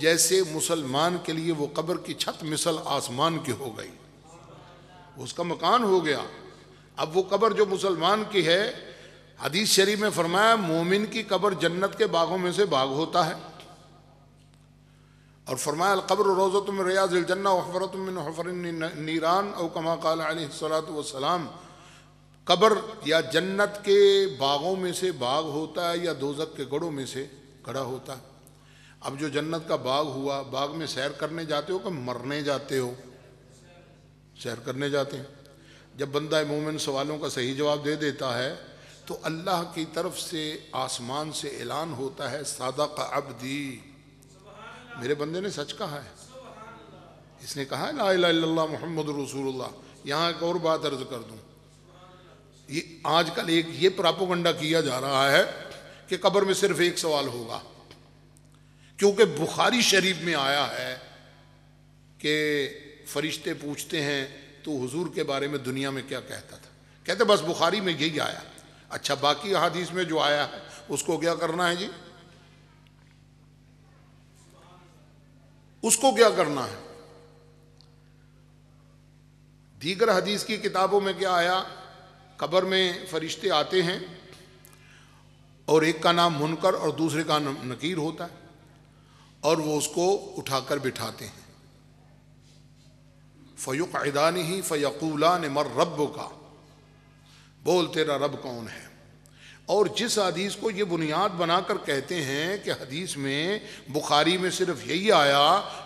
جیسے مسلمان کے لیے وہ قبر کی چھت مثل آسمان کی ہو گئی، اس کا مکان ہو گیا. اب وہ قبر جو مسلمان کی ہے، حدیث شریف میں فرمایا مومن کی قبر جنت کے باغوں میں سے باغ ہوتا ہے. اور فرمایا القبر روضۃ من ریاض الجنہ وحفرۃ من حفر النیران او کما قال علیہ الصلوۃ والسلام. قبر یا جنت کے باغوں میں سے باغ ہوتا ہے یا دوزخ کے گڑھوں میں سے گڑھا ہوتا ہے. اب جو جنت کا باغ ہوا، باغ میں سیر کرنے جاتے ہو کہ مرنے جاتے ہو؟ سیر کرنے جاتے ہیں. جب بندہ مومن سوالوں کا صحیح جواب دے دیتا ہے تو اللہ کی طرف سے آسمان سے اعلان ہوتا ہے صدق عبدی، میرے بندے نے سچ کہا ہے، اس نے کہا لا الہ الا اللہ محمد رسول اللہ. یہاں ایک اور بات عرض کر دوں، یہ آج کل ایک یہ پراپوگنڈا کیا جا رہا ہے کہ قبر میں صرف ایک سوال ہوگا، کیونکہ بخاری شریف میں آیا ہے کہ فرشتے پوچھتے ہیں تو حضور کے بارے میں دنیا میں کیا کہتا تھا؟ کہتے بس بخاری میں یہی آیا. اچھا باقی احادیث میں جو آیا ہے اس کو کیا کرنا ہے جی؟ اس کو کیا کرنا ہے؟ دیگر حدیث کی کتابوں میں کیا آیا؟ قبر میں فرشتے آتے ہیں اور ایک کا نام منکر اور دوسرے کا نام نکیر ہوتا ہے، اور وہ اس کو اٹھا کر بٹھاتے ہیں. فَيُقْعِدَانِهِ فَيَقُولَانِ مَنْ رَبُّكَ، بول تیرا رب کون ہے. اور جس حدیث کو یہ بنیاد بنا کر کہتے ہیں کہ حدیث میں بخاری میں صرف یہی آیا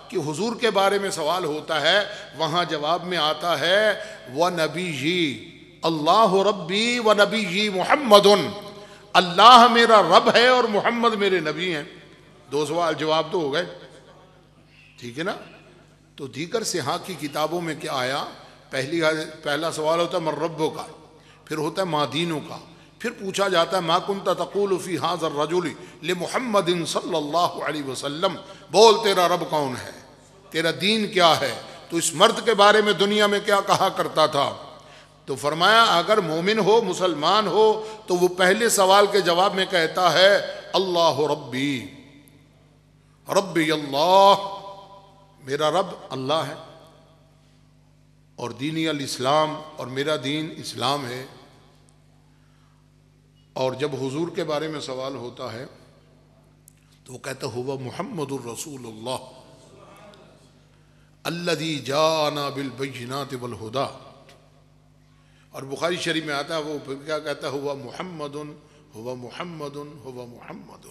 کہ حضور کے بارے میں سوال ہوتا ہے، وہاں جواب میں آتا ہے وَنَبِيِّ اللہ ربی وَنَبِيِّ محمد، اللہ میرا رب ہے اور محمد میرے نبی ہیں. 2 سوال جواب تو ہو گئے. ٹھیک ہے نا. تو دیگر صحاح کی کتابوں میں کیا آیا؟ پہلا سوال ہوتا ہے من ربوں کا، پھر ہوتا ہے ما دینوں کا، پھر پوچھا جاتا ہے ما کنت تقول فی ھذا الرجل لمحمد صلی اللہ علیہ وسلم، بول تیرا رب کون ہے، تیرا دین کیا ہے، تو اس مرد کے بارے میں دنیا میں کیا کہا کرتا تھا. تو فرمایا اگر مومن ہو مسلمان ہو تو وہ پہلے سوال کے جواب میں کہتا ہے اللہ ربی، ربی اللہ، میرا رب اللہ ہے، اور دینی الاسلام، اور میرا دین اسلام ہے۔ اور جب حضور کے بارے میں سوال ہوتا ہے تو وہ کہتا ہوا محمد الرسول اللہ الذی جاءنا بالبینات والہدی، اور بخاری شریف میں آتا ہے وہ کیا کہتا ہوا محمد ہوا محمد ہوا محمد،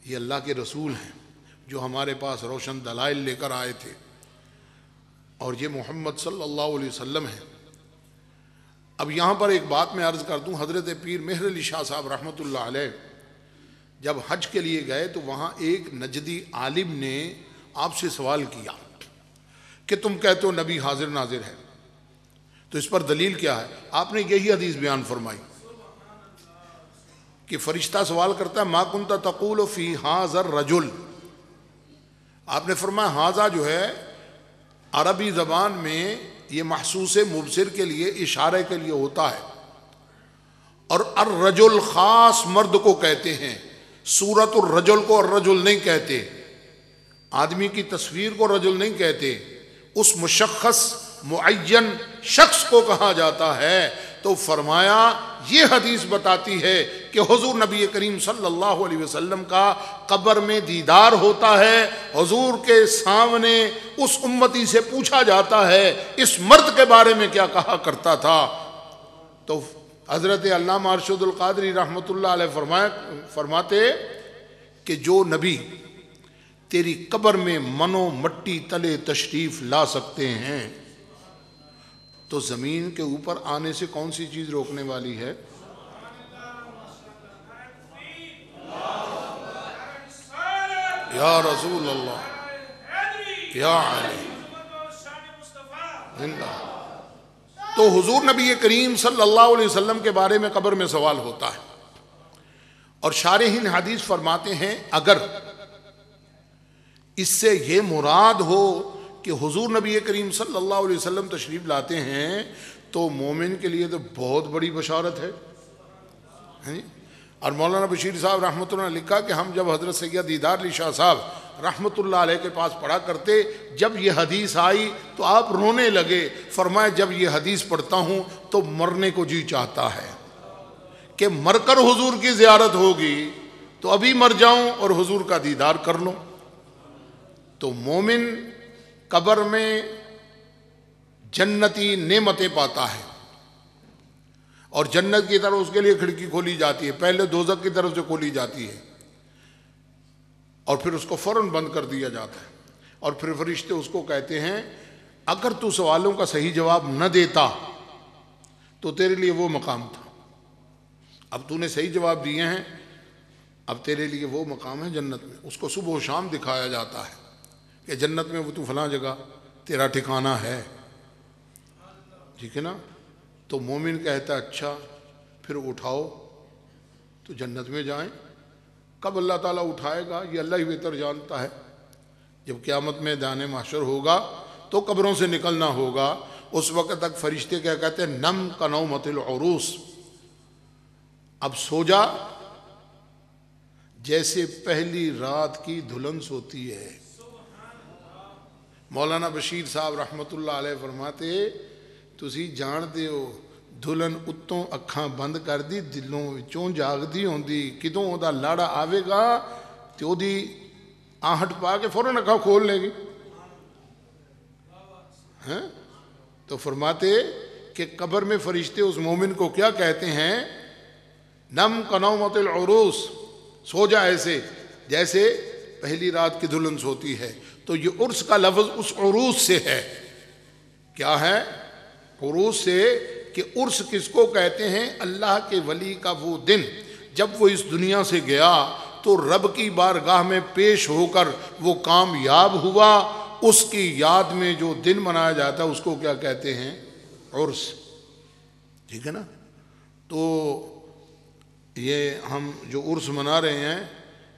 یہ اللہ کے رسول ہیں جو ہمارے پاس روشن دلائل لے کر آئے تھے، اور یہ محمد صلی اللہ علیہ وسلم ہیں۔ اب یہاں پر ایک بات میں عرض کر دوں، حضرت پیر مہر علی شاہ صاحب رحمۃ اللہ علیہ جب حج کے لیے گئے تو وہاں ایک نجدی عالم نے آپ سے سوال کیا کہ تم کہتے ہو نبی حاضر ناظر ہے، تو اس پر دلیل کیا ہے؟ آپ نے یہی حدیث بیان فرمائی کہ فرشتہ سوال کرتا ہے ما کنت تقول فی ھذا الرجل، آپ نے فرمایا ھذا جو ہے عربی زبان میں یہ محسوس مبصر کے لیے اشارے کے لیے ہوتا ہے، اور الرجل خاص مرد کو کہتے ہیں، صورت الرجل کو الرجل نہیں کہتے، آدمی کی تصویر کو رجل نہیں کہتے، اس مشخص معین شخص کو کہا جاتا ہے۔ تو فرمایا یہ حدیث بتاتی ہے کہ حضور نبی کریم صلی اللہ علیہ وسلم کا قبر میں دیدار ہوتا ہے، حضور کے سامنے اس امتی سے پوچھا جاتا ہے اس مرد کے بارے میں کیا کہا کرتا تھا۔ تو حضرت علامہ ارشد القادری رحمۃ اللہ علیہ فرماتے کہ جو نبی تیری قبر میں منو مٹی تلے تشریف لا سکتے ہیں تو زمین کے اوپر آنے سے کون سی چیز روکنے والی ہے؟ یا رسول اللہ یا علی زندہ۔ تو حضور نبی کریم صلی اللہ علیہ وسلم کے بارے میں قبر میں سوال ہوتا ہے، اور شارحین حدیث فرماتے ہیں اگر اس سے یہ مراد ہو کہ حضور نبی کریم صلی اللہ علیہ وسلم تشریف لاتے ہیں تو مومن کے لیے تو بہت بڑی بشارت ہے۔ اور مولانا بشیر صاحب رحمۃ اللہ نے لکھا کہ ہم جب حضرت سید دیدار علی شاہ صاحب رحمۃ اللہ علیہ کے پاس پڑھا کرتے، جب یہ حدیث آئی تو آپ رونے لگے، فرمایا جب یہ حدیث پڑھتا ہوں تو مرنے کو جی چاہتا ہے کہ مر کر حضور کی زیارت ہوگی تو ابھی مر جاؤں اور حضور کا دیدار کر لوں۔ تو مومن قبر میں جنتی نعمتیں پاتا ہے، اور جنت کی طرف اس کے لیے کھڑکی کھولی جاتی ہے، پہلے دوزخ کی طرف سے کھولی جاتی ہے اور پھر اس کو فوراً بند کر دیا جاتا ہے، اور پھر فرشتے اس کو کہتے ہیں اگر تو سوالوں کا صحیح جواب نہ دیتا تو تیرے لیے وہ مقام تھا، اب تو نے صحیح جواب دیے ہیں، اب تیرے لیے وہ مقام ہے جنت میں۔ اس کو صبح و شام دکھایا جاتا ہے کہ جنت میں وہ تو فلاں جگہ تیرا ٹھکانہ ہے، ٹھیک ہے نا؟ تو مومن کہتا ہے اچھا پھر اٹھاؤ تو جنت میں جائیں۔ کب اللہ تعالیٰ اٹھائے گا یہ اللہ ہی بہتر جانتا ہے، جب قیامت میں میدان محشر ہوگا تو قبروں سے نکلنا ہوگا، اس وقت تک فرشتے کیا کہتے ہیں نم کنومۃ العروس، اب سو جا جیسے پہلی رات کی دھلن سوتی ہے۔ مولانا بشیر صاحب رحمۃ اللہ علیہ فرماتے تسی جانتے ہو دلہن اتوں اکھاں بند کر دی دلوں وچوں جاگدی ہوندی، کدوں دا لاڑا آوے گا تے او دی آہٹ پا کے فوراً اکھاں کھول لے گی۔ تو فرماتے کہ قبر میں فرشتے اس مومن کو کیا کہتے ہیں نم کنومۃ العروس، سو جا ایسے جیسے پہلی رات کی دلہن سوتی ہے۔ تو یہ عرس کا لفظ اس عروس سے ہے، کیا ہے؟ عروس سے، کہ عرس کس کو کہتے ہیں؟ اللہ کے ولی کا وہ دن جب وہ اس دنیا سے گیا تو رب کی بارگاہ میں پیش ہو کر وہ کامیاب ہوا، اس کی یاد میں جو دن منایا جاتا ہے اس کو کیا کہتے ہیں؟ عرس، ٹھیک ہے نا؟ تو یہ ہم جو عرس منا رہے ہیں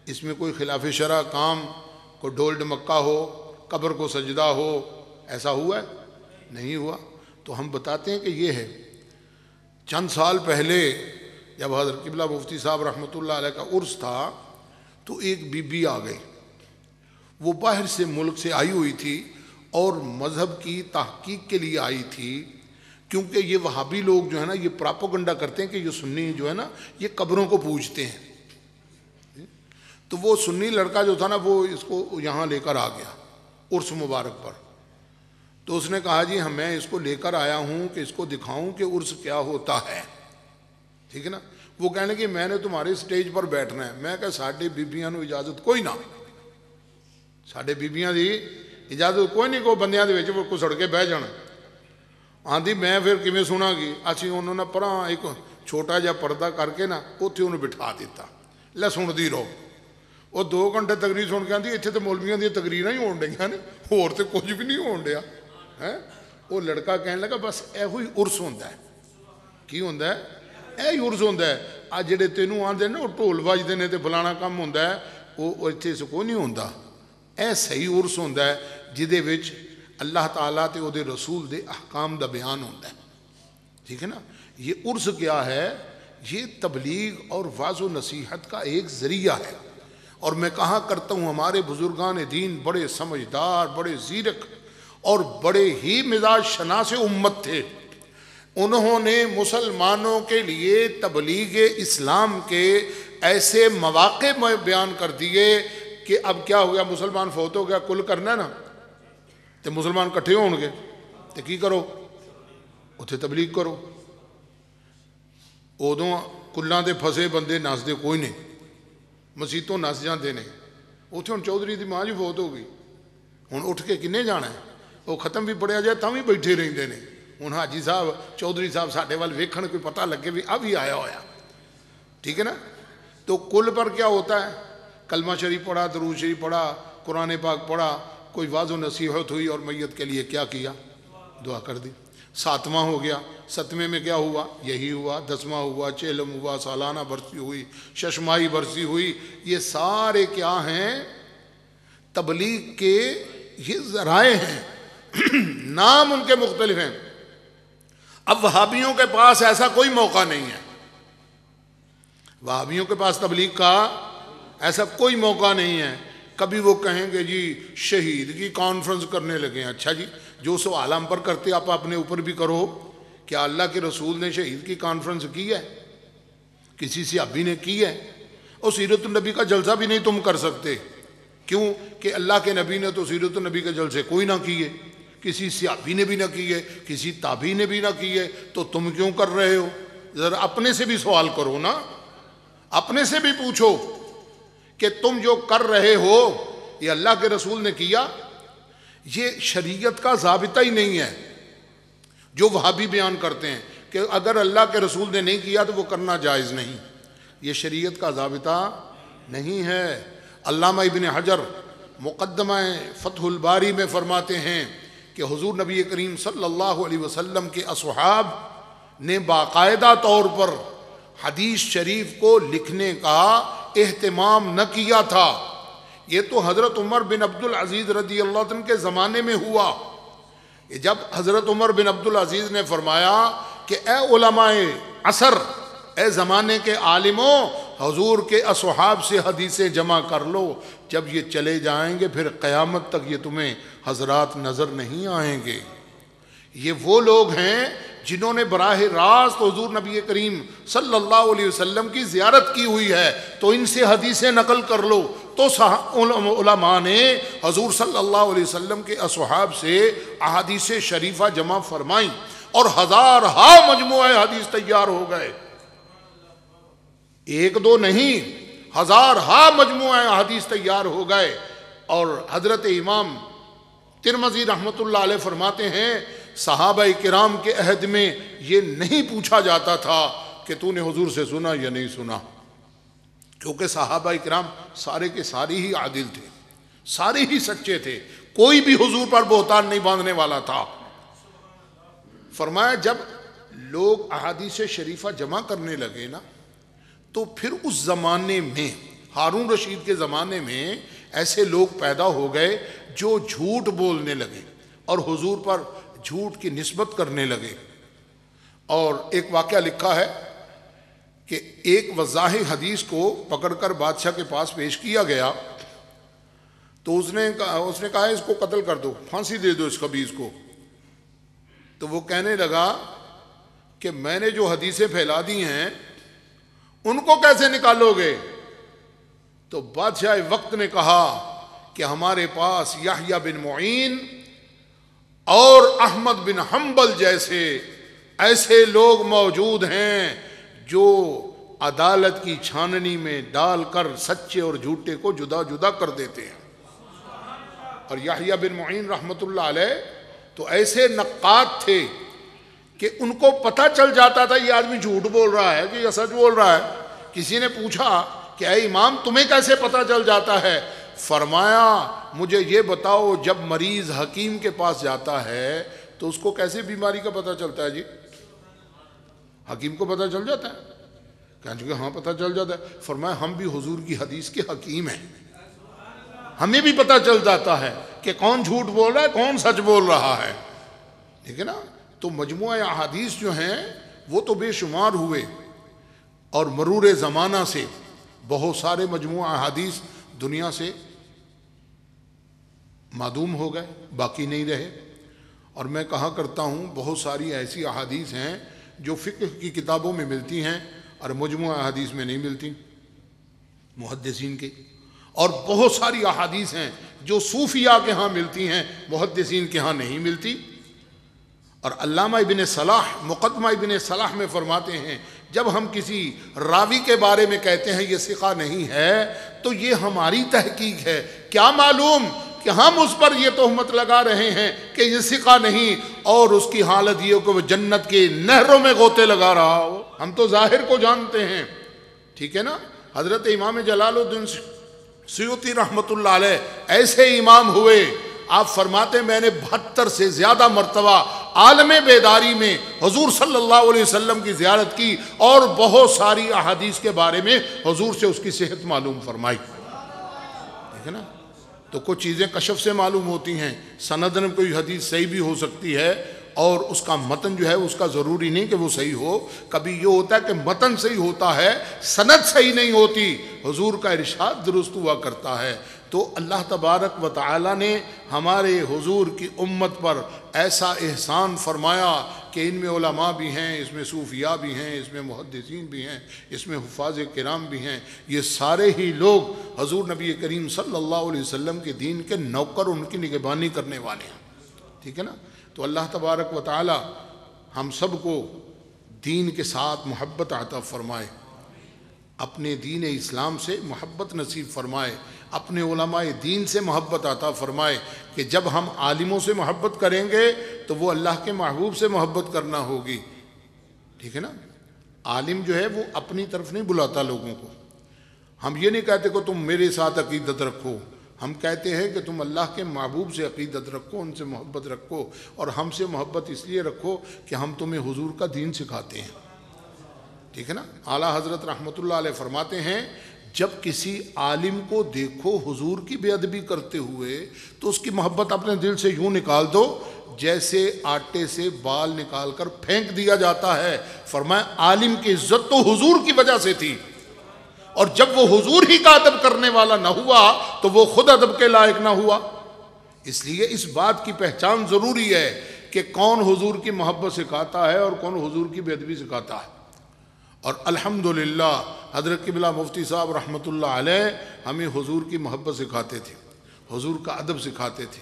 اس میں کوئی خلاف شرع کام، کوئی ڈھول ڈمکہ ہو، قبر کو سجدہ ہو، ایسا ہوا ہے؟ نہیں ہوا۔ تو ہم بتاتے ہیں کہ یہ ہے، چند سال پہلے جب حضرت قبلہ مفتی صاحب رحمۃ اللہ علیہ کا عرس تھا تو ایک بی بی آ گئی، وہ باہر سے ملک سے آئی ہوئی تھی اور مذہب کی تحقیق کے لیے آئی تھی، کیونکہ یہ وہابی لوگ جو ہے نا یہ پراپوگنڈا کرتے ہیں کہ یہ سنی جو ہے نا یہ قبروں کو پوجتے ہیں۔ تو وہ سنی لڑکا جو تھا نا وہ اس کو یہاں لے کر آ گیا عرس مبارک پر، تو اس نے کہا جی میں اس کو لے کر آیا ہوں کہ اس کو دکھاؤں کہ عرس کیا ہوتا ہے، ٹھیک ہے نا۔ وہ کہنے کہ میں نے تمہارے سٹیج پر بیٹھنا ہے۔ میں کہا ساڈے بیبیاں نو اجازت کوئی نہ، ساڈے بیبیاں دی اجازت کوئی نہیں، کوئی بندیاں دے وچ کسڑ کے بہ جانا۔ آندھی میں پھر کیویں سنا گی؟ اسی انہوں نے پراں ایک چھوٹا جہا پردہ کر کے نا اوتھے انہوں بٹھا دیتا، لے سندی رہو۔ وہ 2 گھنٹے تقریر سن کے آندھی اتنے تو مولویاں دی تقریراں ہی ہون ڈیاں نے، ہور تے کچھ بھی نہیں ہون ڈیا ہے۔ وہ لڑکا کہنے لگا بس ایہو ہی عرس ہوندا ہے۔ کی ہوندا ہے؟ ایہی عرس ہوندا ہے۔ آ جڑے تینوں آندے نا وہ ڈھول بجدے نے تے فلانا کم ہوندا ہے، وہ اتھے سے کوئی نہیں ہوندا۔ اے صحیح عرس ہوندا ہے جدے وچ اللہ تعالیٰ تے او دے رسول دے احکام دا بیان ہوندا ہے، ٹھیک ہے نا۔ یہ عرس کیا ہے؟ یہ تبلیغ اور واعظ و نصیحت کا ایک ذریعہ ہے، اور میں کہا کرتا ہوں ہمارے بزرگان دین بڑے سمجھدار، بڑے زیرک اور بڑے ہی مزاج شناس امت تھے۔ انہوں نے مسلمانوں کے لیے تبلیغ اسلام کے ایسے مواقع میں بیان کر دیے کہ اب کیا ہو گیا، مسلمان فوت ہو گیا، کل کرنا ہے نا، تو مسلمان کٹھے ہون گے تو کی کرو؟ اتھے تبلیغ کرو۔ ادوں کلاں دے پھسے بندے نسدے کوئی نہیں، مسیتوں نس جاندے نے۔ اتھے ہن چودھری دی ماں جی فوت ہو گئی، ہن اٹھ کے کنے جانا ہے؟ وہ ختم بھی پڑھیا جائے تاں بھی بیٹھے رہندے نے۔ ہن حاجی صاحب چودھری صاحب ساڈے ول ویکھن کوئی پتہ لگے بھی اب ہی آیا ہویا، ٹھیک ہے نا۔ تو کل پر کیا ہوتا ہے؟ کلمہ شریف پڑھا، درود شریف پڑھا، قرآن پاک پڑھا، کوئی واعظ و نصیحت ہوئی اور میت کے لیے کیا کیا؟ دعا کر دی۔ 7واں ہو گیا، 7ویں میں کیا ہوا؟ یہی ہوا۔ 10واں ہوا، چہلم ہوا، سالانہ برسی ہوئی، ششماہی برسی ہوئی۔ یہ سارے کیا ہیں؟ تبلیغ کے یہ ذرائع ہیں، نام ان کے مختلف ہیں۔ اب وہابیوں کے پاس ایسا کوئی موقع نہیں ہے، وہابیوں کے پاس تبلیغ کا ایسا کوئی موقع نہیں ہے۔ کبھی وہ کہیں گے جی شہید کی کانفرنس کرنے لگے ہیں۔ اچھا جی، جو سوال ہم پر کرتے آپ اپنے اوپر بھی کرو۔ کیا اللہ کے رسول نے شہید کی کانفرنس کی ہے؟ کسی صحابی نے کی ہے؟ اور سیرت النبی کا جلسہ بھی نہیں تم کر سکتے، کیوں کہ اللہ کے نبی نے تو سیرت النبی کے جلسے کوئی نہ کیے، کسی صحابی نے بھی نہ کیے، کسی تابعی نے بھی نہ کیے، تو تم کیوں کر رہے ہو؟ ذرا اپنے سے بھی سوال کرو نا، اپنے سے بھی پوچھو کہ تم جو کر رہے ہو یہ اللہ کے رسول نے کیا؟ یہ شریعت کا ضابطہ ہی نہیں ہے جو وہابی بیان کرتے ہیں کہ اگر اللہ کے رسول نے نہیں کیا تو وہ کرنا جائز نہیں۔ یہ شریعت کا ضابطہ نہیں ہے۔ علامہ ابن حجر مقدمہ فتح الباری میں فرماتے ہیں کہ حضور نبی کریم صلی اللہ علیہ وسلم کے اصحاب نے باقاعدہ طور پر حدیث شریف کو لکھنے کا اہتمام نہ کیا تھا۔ یہ تو حضرت عمر بن عبدالعزیز رضی اللہ عنہ کے زمانے میں ہوا، جب حضرت عمر بن عبدالعزیز نے فرمایا کہ اے علماء عصر، اے زمانے کے عالموں، حضور کے اصحاب سے حدیثیں جمع کر لو، جب یہ چلے جائیں گے پھر قیامت تک یہ تمہیں حضرات نظر نہیں آئیں گے۔ یہ وہ لوگ ہیں جنہوں نے براہ راست حضور نبی کریم صلی اللہ علیہ وسلم کی زیارت کی ہوئی ہے، تو ان سے حدیثیں نقل کر لو۔ تو علماء نے حضور صلی اللہ علیہ وسلم کے اصحاب سے احادیث شریفہ جمع فرمائیں اور ہزارہا مجموعہ حدیث تیار ہو گئے، ایک دو نہیں، ہزارہا مجموعہ حدیث تیار ہو گئے۔ اور حضرت امام ترمذی رحمۃ اللہ علیہ فرماتے ہیں صحابہ کرام کے عہد میں یہ نہیں پوچھا جاتا تھا کہ تو نے حضور سے سنا یا نہیں سنا، کیونکہ صحابہ کرام سارے کے سارے ہی عادل تھے، سارے ہی سچے تھے، کوئی بھی حضور پر بہتان نہیں باندھنے والا تھا۔ فرمایا جب لوگ احادیث شریفہ جمع کرنے لگے نا تو پھر اس زمانے میں ہارون رشید کے زمانے میں ایسے لوگ پیدا ہو گئے جو جھوٹ بولنے لگے اور حضور پر جھوٹ کی نسبت کرنے لگے. اور ایک واقعہ لکھا ہے کہ ایک وضاح حدیث کو پکڑ کر بادشاہ کے پاس پیش کیا گیا تو اس نے کہا اس کو قتل کر دو, پھانسی دے دو اس خبیث کو. تو وہ کہنے لگا کہ میں نے جو حدیثیں پھیلا دی ہیں ان کو کیسے نکالو گے؟ تو بادشاہ وقت نے کہا کہ ہمارے پاس یحییٰ بن معین اور احمد بن حنبل جیسے ایسے لوگ موجود ہیں جو عدالت کی چھاننی میں ڈال کر سچے اور جھوٹے کو جدا جدا کر دیتے ہیں. اور یحییٰ بن معین رحمت اللہ علیہ تو ایسے نقاد تھے کہ ان کو پتہ چل جاتا تھا یہ آدمی جھوٹ بول رہا ہے کہ یہ سچ بول رہا ہے. کسی نے پوچھا کہ اے امام تمہیں کیسے پتہ چل جاتا ہے؟ فرمایا مجھے یہ بتاؤ جب مریض حکیم کے پاس جاتا ہے تو اس کو کیسے بیماری کا پتہ چلتا ہے؟ جی حکیم کو پتہ چل جاتا ہے. کہا ہاں پتہ چل جاتا ہے. فرمایا ہم بھی حضور کی حدیث کے حکیم ہیں, ہمیں بھی پتہ چل جاتا ہے کہ کون جھوٹ بول رہا ہے کون سچ بول رہا ہے. ٹھیک ہے نا. تو مجموعہ احادیث جو ہیں وہ تو بے شمار ہوئے اور مرور زمانہ سے بہت سارے مجموعہ احادیث دنیا سے معدوم ہو گئے, باقی نہیں رہے. اور میں کہا کرتا ہوں بہت ساری ایسی احادیث ہیں جو فقہ کی کتابوں میں ملتی ہیں اور مجموعہ احادیث میں نہیں ملتی محدثین کی, اور بہت ساری احادیث ہیں جو صوفیاء کے ہاں ملتی ہیں محدثین کے ہاں نہیں ملتی. اور علامہ ابن صلاح مقدمہ ابن صلاح میں فرماتے ہیں جب ہم کسی راوی کے بارے میں کہتے ہیں یہ ثقہ نہیں ہے تو یہ ہماری تحقیق ہے, کیا معلوم کہ ہم اس پر یہ تہمت لگا رہے ہیں کہ یہ ثقہ نہیں اور اس کی حالت یہ ہو کہ وہ جنت کے نہروں میں غوطے لگا رہا ہو. ہم تو ظاہر کو جانتے ہیں. ٹھیک ہے نا. حضرت امام جلال الدین سیوطی رحمت اللہ علیہ ایسے امام ہوئے, آپ فرماتے میں نے 72 سے زیادہ مرتبہ عالم بیداری میں حضور صلی اللہ علیہ وسلم کی زیارت کی اور بہت ساری احادیث کے بارے میں حضور سے اس کی صحت معلوم فرمائی. ٹھیک ہے نا. تو کچھ چیزیں کشف سے معلوم ہوتی ہیں, سند میں کوئی حدیث صحیح بھی ہو سکتی ہے اور اس کا متن جو ہے اس کا ضروری نہیں کہ وہ صحیح ہو. کبھی یہ ہوتا ہے کہ متن صحیح ہوتا ہے سند صحیح نہیں ہوتی, حضور کا ارشاد درست ہوا کرتا ہے. تو اللہ تبارک و تعالی نے ہمارے حضور کی امت پر ایسا احسان فرمایا کہ ان میں علماء بھی ہیں, اس میں صوفیاء بھی ہیں, اس میں محدثین بھی ہیں, اس میں حفاظ کرام بھی ہیں. یہ سارے ہی لوگ حضور نبی کریم صلی اللہ علیہ وسلم کے دین کے نوکر, ان کی نگہبانی کرنے والے ہیں. ٹھیک ہے نا. تو اللہ تبارک و تعالی ہم سب کو دین کے ساتھ محبت عطا فرمائے, اپنے دین اسلام سے محبت نصیب فرمائے, اپنے علماء دین سے محبت عطا فرمائے کہ جب ہم عالموں سے محبت کریں گے تو وہ اللہ کے محبوب سے محبت کرنا ہوگی. ٹھیک ہے نا. عالم جو ہے وہ اپنی طرف نہیں بلاتا لوگوں کو. ہم یہ نہیں کہتے کہ تم میرے ساتھ عقیدت رکھو, ہم کہتے ہیں کہ تم اللہ کے محبوب سے عقیدت رکھو, ان سے محبت رکھو, اور ہم سے محبت اس لیے رکھو کہ ہم تمہیں حضور کا دین سکھاتے ہیں. ٹھیک ہے نا. اعلیٰ حضرت رحمت اللہ علیہ فرماتے ہیں جب کسی عالم کو دیکھو حضور کی بے ادبی کرتے ہوئے تو اس کی محبت اپنے دل سے یوں نکال دو جیسے آٹے سے بال نکال کر پھینک دیا جاتا ہے. فرمایا عالم کی عزت تو حضور کی وجہ سے تھی, اور جب وہ حضور ہی کا ادب کرنے والا نہ ہوا تو وہ خود ادب کے لائق نہ ہوا. اس لیے اس بات کی پہچان ضروری ہے کہ کون حضور کی محبت سکھاتا ہے اور کون حضور کی بے ادبی سکھاتا ہے. اور الحمدللہ حضرت قبلہ مفتی صاحب رحمت اللہ علیہ ہمیں حضور کی محبت سکھاتے تھے, حضور کا ادب سکھاتے تھے,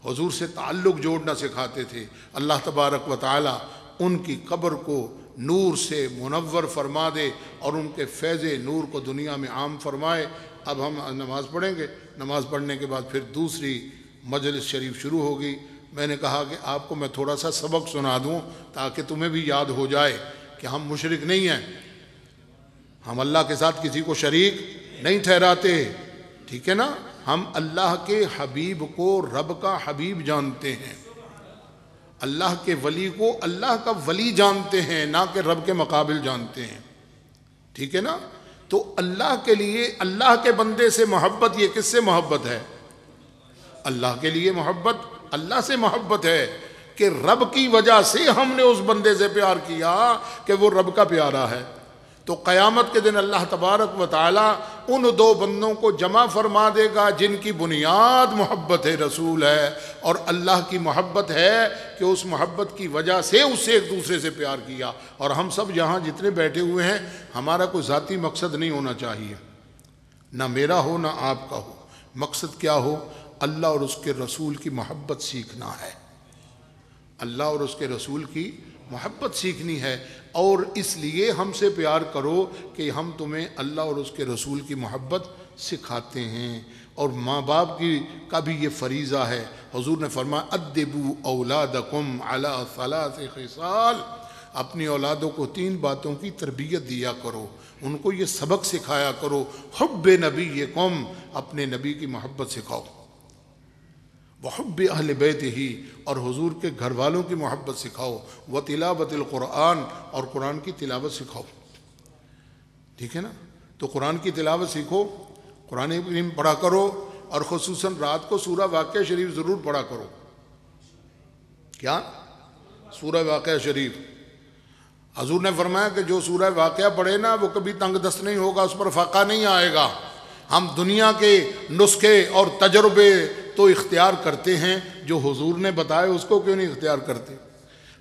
حضور سے تعلق جوڑنا سکھاتے تھے. اللہ تبارک و تعالی ان کی قبر کو نور سے منور فرما دے اور ان کے فیض نور کو دنیا میں عام فرمائے. اب ہم نماز پڑھیں گے, نماز پڑھنے کے بعد پھر دوسری مجلس شریف شروع ہوگی. میں نے کہا کہ آپ کو میں تھوڑا سا سبق سنا دوں تاکہ تمہیں بھی یاد ہو جائے کہ ہم مشرک نہیں ہیں, ہم اللہ کے ساتھ کسی کو شریک نہیں ٹھہراتے. ٹھیک ہے نا. ہم اللہ کے حبیب کو رب کا حبیب جانتے ہیں, اللہ کے ولی کو اللہ کا ولی جانتے ہیں, نہ کہ رب کے مقابل جانتے ہیں. ٹھیک ہے نا. تو اللہ کے لیے اللہ کے بندے سے محبت, یہ کس سے محبت ہے؟ اللہ کے لیے محبت, اللہ سے محبت ہے. کہ رب کی وجہ سے ہم نے اس بندے سے پیار کیا کہ وہ رب کا پیارا ہے۔ تو قیامت کے دن اللہ تبارک و تعالی ان دو بندوں کو جمع فرما دے گا جن کی بنیاد محبت رسول ہے، اور اللہ کی محبت ہے کہ اس محبت کی وجہ سے اسے ایک دوسرے سے پیار کیا۔ اور ہم سب یہاں جتنے بیٹھے ہوئے ہیں، ہمارا کوئی ذاتی مقصد نہیں ہونا چاہیے، نہ میرا ہو نہ آپ کا ہو۔ مقصد کیا ہو؟ اللہ اور اس کے رسول کی محبت سیکھنا ہے، اللہ اور اس کے رسول کی محبت سیکھنی ہے، اور اس لیے ہم سے پیار کرو کہ ہم تمہیں اللہ اور اس کے رسول کی محبت سکھاتے ہیں۔ اور ماں باپ کا بھی یہ فریضہ ہے۔ حضور نے فرمایا ادبوا اولادکم علی ثلاث خصال، اپنی اولادوں کو 3 باتوں کی تربیت دیا کرو، ان کو یہ سبق سکھایا کرو۔ حب نبیکم، اپنے نبی کی محبت سکھاؤ، وحب اہل بیتہ، اور حضور کے گھر والوں کی محبت سکھاؤ، وتلاوت القرآن، اور قرآن کی تلاوت سکھاؤ۔ ٹھیک ہے نا؟ تو قرآن کی تلاوت سیکھو، قرآن کریم پڑھا کرو، اور خصوصاً رات کو سورہ واقعہ شریف ضرور پڑھا کرو۔ کیا؟ سورہ واقعہ شریف۔ حضور نے فرمایا کہ جو سورہ واقعہ پڑھے نا وہ کبھی تنگ دست نہیں ہوگا، اس پر فاقہ نہیں آئے گا۔ ہم دنیا کے نسخے اور تجربے تو اختیار کرتے ہیں، جو حضور نے بتائے اس کو کیوں نہیں اختیار کرتے؟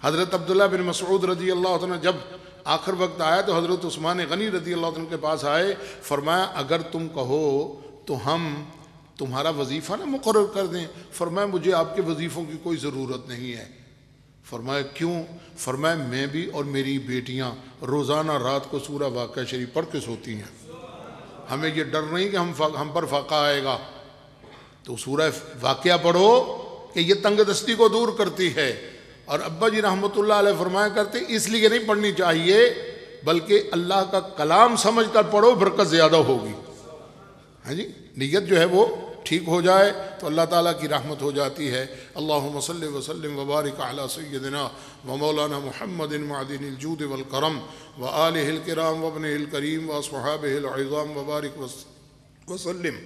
حضرت عبداللہ بن مسعود رضی اللہ عنہ جب آخر وقت آیا تو حضرت عثمان غنی رضی اللہ عنہ کے پاس آئے، فرمایا اگر تم کہو تو ہم تمہارا وظیفہ نہ مقرر کر دیں۔ فرمایا مجھے آپ کے وظیفوں کی کوئی ضرورت نہیں ہے۔ فرمایا کیوں؟ فرمایا میں بھی اور میری بیٹیاں روزانہ رات کو سورہ واقعہ شریف پڑھ کے سوتی ہیں، ہمیں یہ ڈر نہیں کہ ہم پر فاقہ آئے گا۔ تو سورہ واقعہ پڑھو کہ یہ تنگ دستی کو دور کرتی ہے۔ اور ابا جی رحمۃ اللہ علیہ فرمایا کرتے اس لیے نہیں پڑھنی چاہیے بلکہ اللہ کا کلام سمجھ کر پڑھو، برکت زیادہ ہوگی۔ ہاں جی، نیت جو ہے وہ ٹھیک ہو جائے تو اللہ تعالیٰ کی رحمت ہو جاتی ہے۔ اللہم صلی وسلم وبارک علی سیدنا و مولانا محمد معدن الجود والکرم وآلہ الکرام وابنہ الکریم واصحابہ العظام وبارک وسلم۔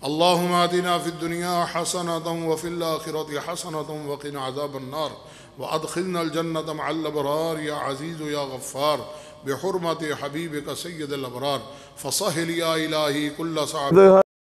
اللہم آتنا فی الدنیا حسنۃ وفی الآخرۃ حسنۃ وقنا عذاب النار وادخلنا الجنۃ مع الابرار یا عزیز یا غفار بحرمت حبیبک سید الابرار فصہل یا الہی کل صعب۔